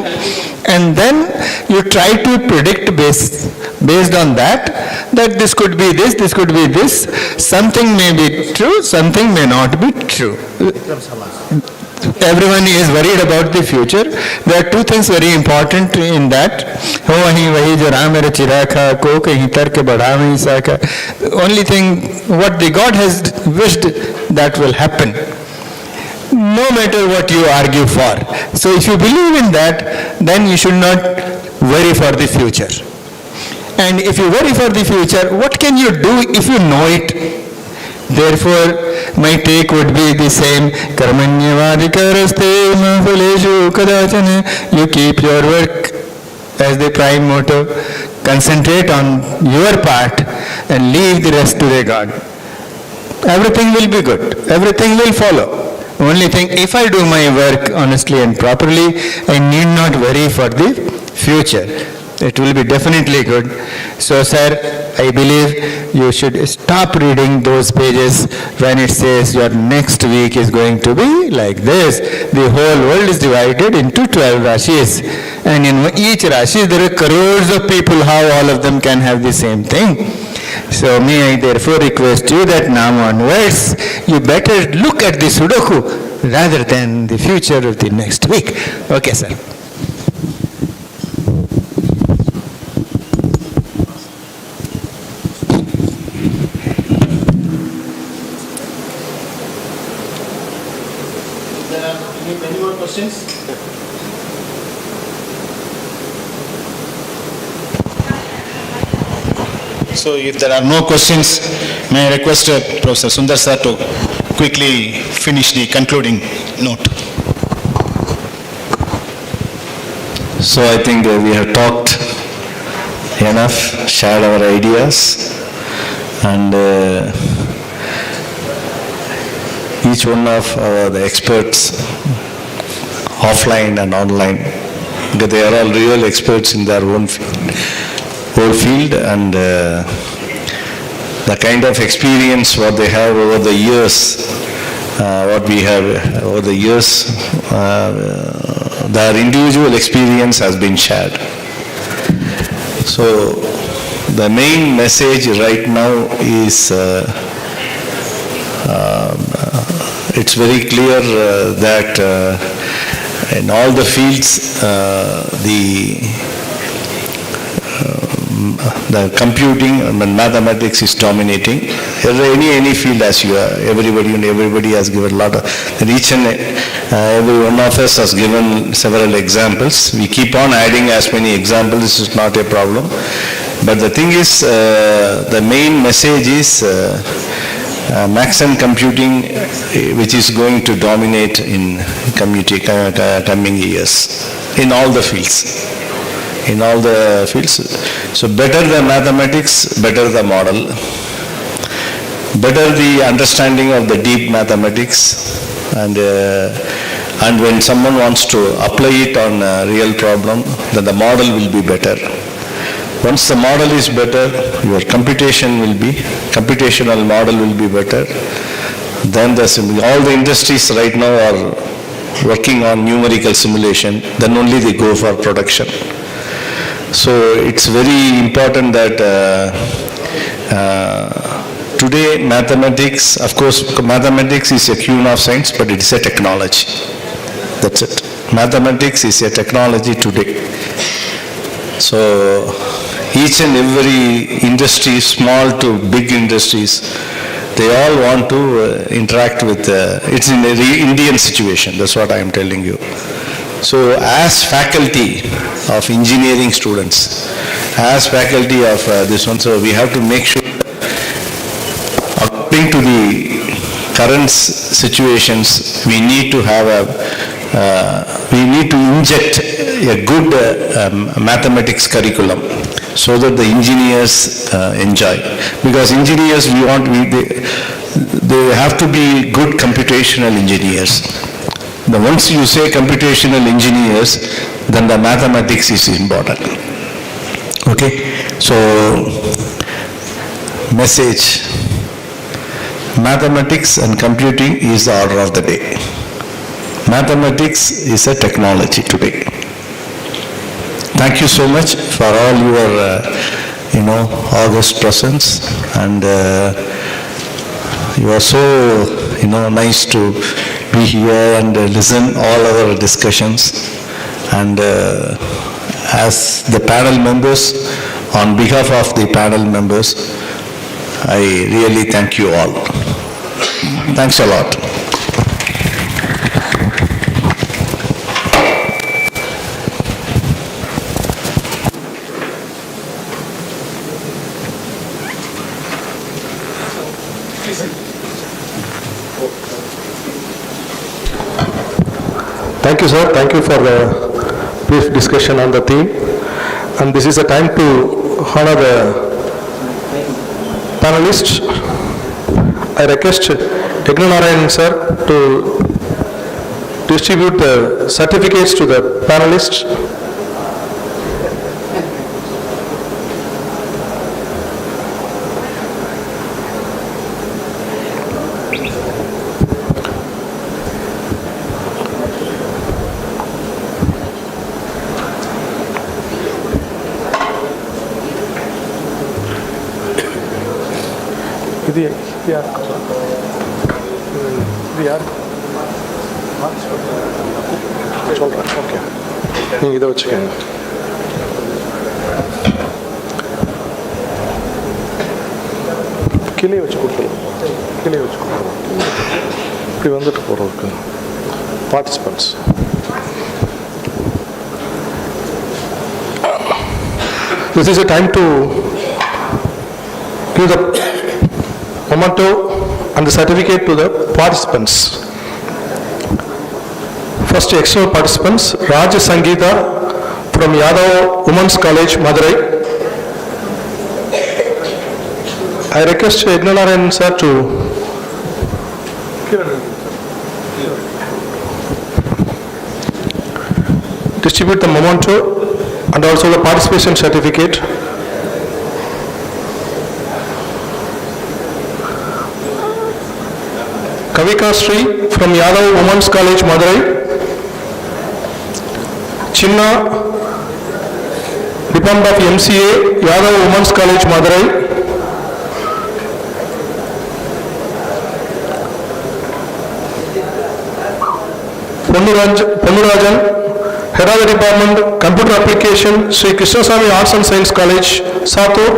and then you try to predict based on that this could be this could be this. Something may be true, something may not be true. Everyone is worried about the future. There are two things very important in that. हो वहीं वही जो राम मेरा चिराखा को कहीं तर्क बढ़ा नहीं सका. The only thing what the God has wished that will happen, no matter what you argue for. So if you believe in that, then you should not worry for the future. And if you worry for the future, what can you do if you know it? Therefore, my take would be the same. Karmanyavadikaraste mafaleshu kadachana. You keep your work as the prime motto. Concentrate on your part and leave the rest to the God. Everything will be good. Everything will follow. Only thing, if I do my work honestly and properly, I need not worry for the future. It will be definitely good. So, sir, I believe you should stop reading those pages when it says your next week is going to be like this. The whole world is divided into 12 Rashis. And in each Rashi, there are crores of people. How all of them can have the same thing? So may I therefore request you that now onwards, you better look at the Sudoku rather than the future of the next week. Okay, sir. Any more questions? So if there are no questions, may I request Professor Sundar sir to quickly finish the concluding note. So I think we have talked enough, shared our ideas, and each one of the experts, offline and online, because they are all real experts in their own field, and the kind of experience what they have over the years, what we have over the years, their individual experience has been shared. So the main message right now is it's very clear that in all the fields the computing and mathematics is dominating. Any field, as you are, everybody has given a lot of, each and every one of us has given several examples. We keep on adding as many examples, this is not a problem. But the thing is, the main message is maths and computing, which is going to dominate in coming years, in all the fields. In all the fields. So better the mathematics, better the model, better the understanding of the deep mathematics, and when someone wants to apply it on a real problem, then the model will be better. Once the model is better, your computational model will be better. Then all the industries right now are working on numerical simulation, then only they go for production. So it's very important that today mathematics, of course mathematics is a queen of science, but it's a technology. That's it. Mathematics is a technology today. So each and every industry, small to big industries, they all want to interact with, it's in an Indian situation, that's what I am telling you. So as faculty of engineering students, as faculty of this one, so we have to make sure, according to the current situations, we need to have we need to inject a good mathematics curriculum so that the engineers enjoy. Because engineers, they have to be good computational engineers. Once you say computational engineers, then the mathematics is important. Okay? So, message. Mathematics and computing is the order of the day. Mathematics is a technology today. Thank you so much for all your, august presence, and you are so, nice to be here and listen all our discussions. And as the panel members, on behalf of the panel members, I really thank you all. Thanks a lot. Thank you, sir. Thank you for the brief discussion on the theme. And this is a time to honor the panelists. I request Narayan sir to distribute the certificates to the panelists. இதை வச்சுக்கோங்க. கீழே வச்சு கொடுத்துருவோம், கீழே வச்சு கொடுத்துருவோம். இப்படி வந்துட்டு போகிறதுக்கு participants. This is a time to give the memento and the certificate to the participants. First external participants, Raja Sangeeta from Yadav Women's College, Madurai. I request Narayan sir to distribute the memento and also the participation certificate. Kavika Sri from Yadav Women's College, Madurai. Chinna, Department of MCA, Yadav Women's College, Madurai. Ponnurajan, Head of the Department, Computer Application, Sri Krishnaswamy Arts and Science College, Satur.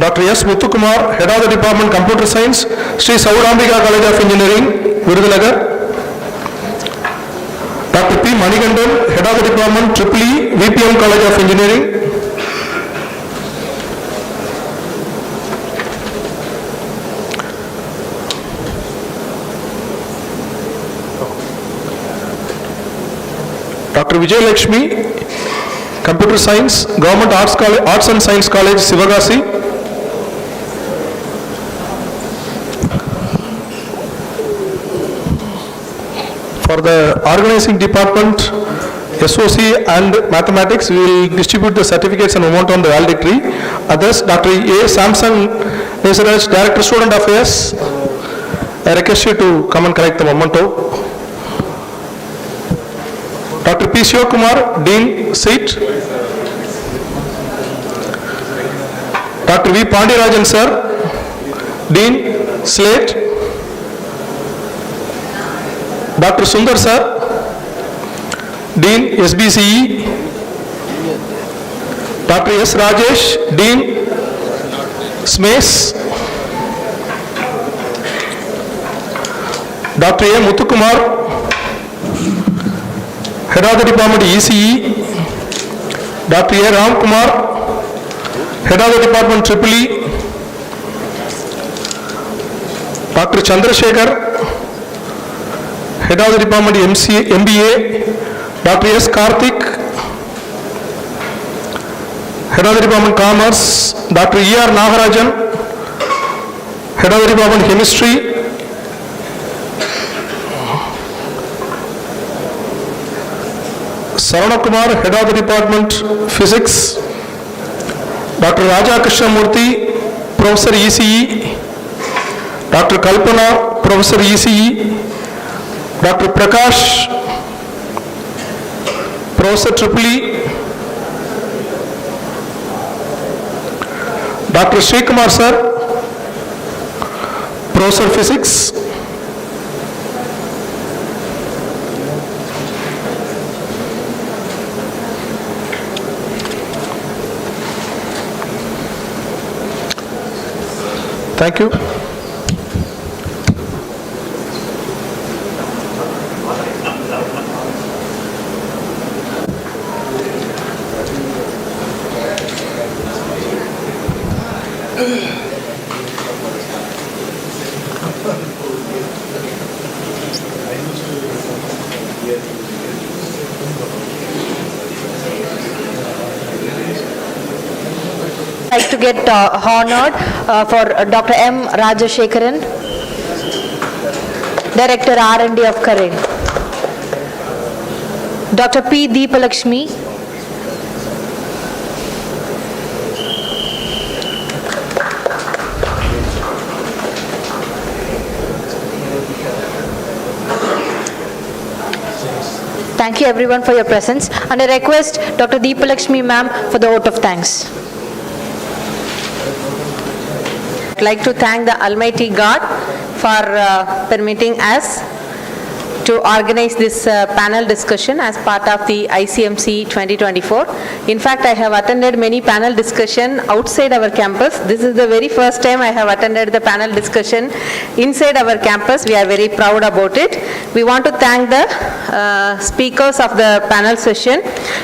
Dr. S. Muthukumar, Head of the Department, Computer Science, Sri Saurambika College of Engineering, Virudhunagar. Dr. P. Manikandan, Head of the Department, EEE, VPM College of Engineering. Dr. Vijay Lakshmi, Computer Science, Government Arts and Science College, Sivagasi. For the organizing department, SOC and mathematics, we will distribute the certificates and memento on the valedictory. Others, Dr. A. Samson Nesaraj, Director Student Affairs. I request you to come and collect the memento. Dr. P. Shivakumar, Dean, seat. Dr. V. Pandirajan sir, Dean, slate. Dr. Sundar sir, Dean, SBCE. Dr. S. Rajesh, Dean, SMACE. Dr. A. Muthukumar, Head of the Department, ECE. Dr. A. Ramkumar, Head of the Department, EEE. Dr. Chandrasekhar, Head of the Department MBA, Dr. S. Karthik, Head of the Department Commerce, Dr. E.R. Nagarajan, Head of the Department Chemistry, Saravana Kumar, Head of the Department Physics, Dr. Raja Krishnamurthy, Professor ECE, Dr. Kalpana, Professor ECE, Dr. Prakash, Professor EEE, Dr. Srikumar Sir, Professor Physics, thank you. I'd like to get honored for Dr. M. Rajashekharan, Director R&D of Karen. Dr. P. Deepalakshmi, thank you everyone for your presence, and I request Dr. Deepalakshmi ma'am for the vote of thanks. I'd like to thank the Almighty God for permitting us to organize this panel discussion as part of the ICMC 2024. In fact, I have attended many panel discussion outside our campus. This is the very first time I have attended the panel discussion inside our campus. We are very proud about it. We want to thank the speakers of the panel session,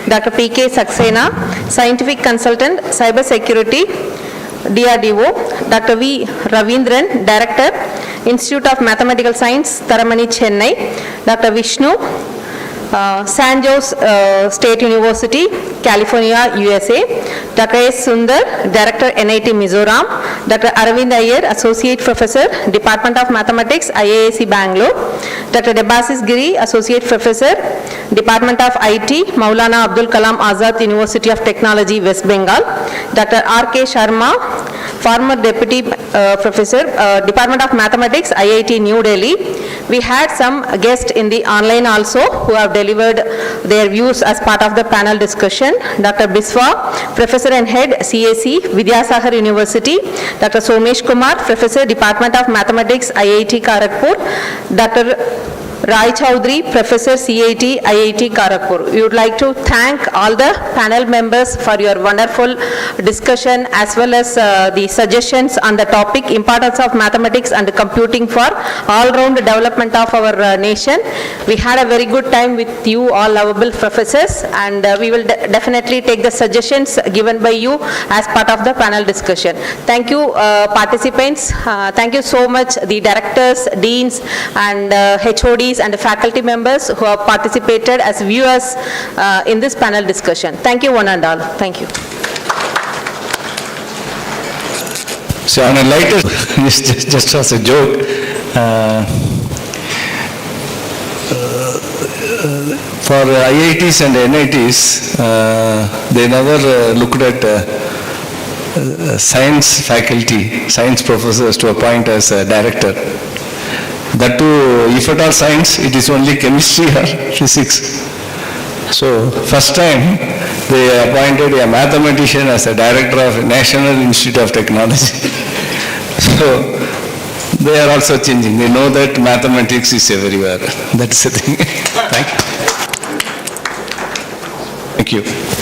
Dr. P.K. Saxena, Scientific Consultant, Cyber Security, DRDO, Dr. V. Ravindran, Director, Institute of Mathematical Science, Taramani, Chennai, Dr. Vishnu, San Jose State University, California, USA, Dr. S. Sundar, Director, NIT Mizoram, Dr. Aravind Iyer, Associate Professor, Department of Mathematics, IISc Bangalore, Dr. Debasis Giri, Associate Professor, Department of IT, Maulana Abdul Kalam Azad University of Technology, West Bengal, Dr. R.K. Sharma, former Deputy Professor, Department of Mathematics, IIT New Delhi. We had some guests in the online also who have delivered their views as part of the panel discussion. Dr. Biswa, Professor and Head, CAC, Vidyasagar University. Dr. Somesh Kumar, Professor, Department of Mathematics, IIT Kharagpur. Dr. Rai Chaudhary, Professor, CIT, IIT Kharagpur. We would like to thank all the panel members for your wonderful discussion as well as the suggestions on the topic importance of mathematics and computing for all-round development of our nation. We had a very good time with you all lovable professors, and we will definitely take the suggestions given by you as part of the panel discussion. Thank you participants. Thank you so much the directors, deans and HODs and the faculty members who have participated as viewers in this panel discussion. Thank you one and all. Thank you. So on a lighter, just as a joke, for IITs and NITs, they never looked at science faculty, science professors to appoint as a director. That too, if at all science, it is only chemistry or physics. So, first time they appointed a mathematician as a director of National Institute of Technology. So, they are also changing. They know that mathematics is everywhere. That's the thing. Thank you. Thank you.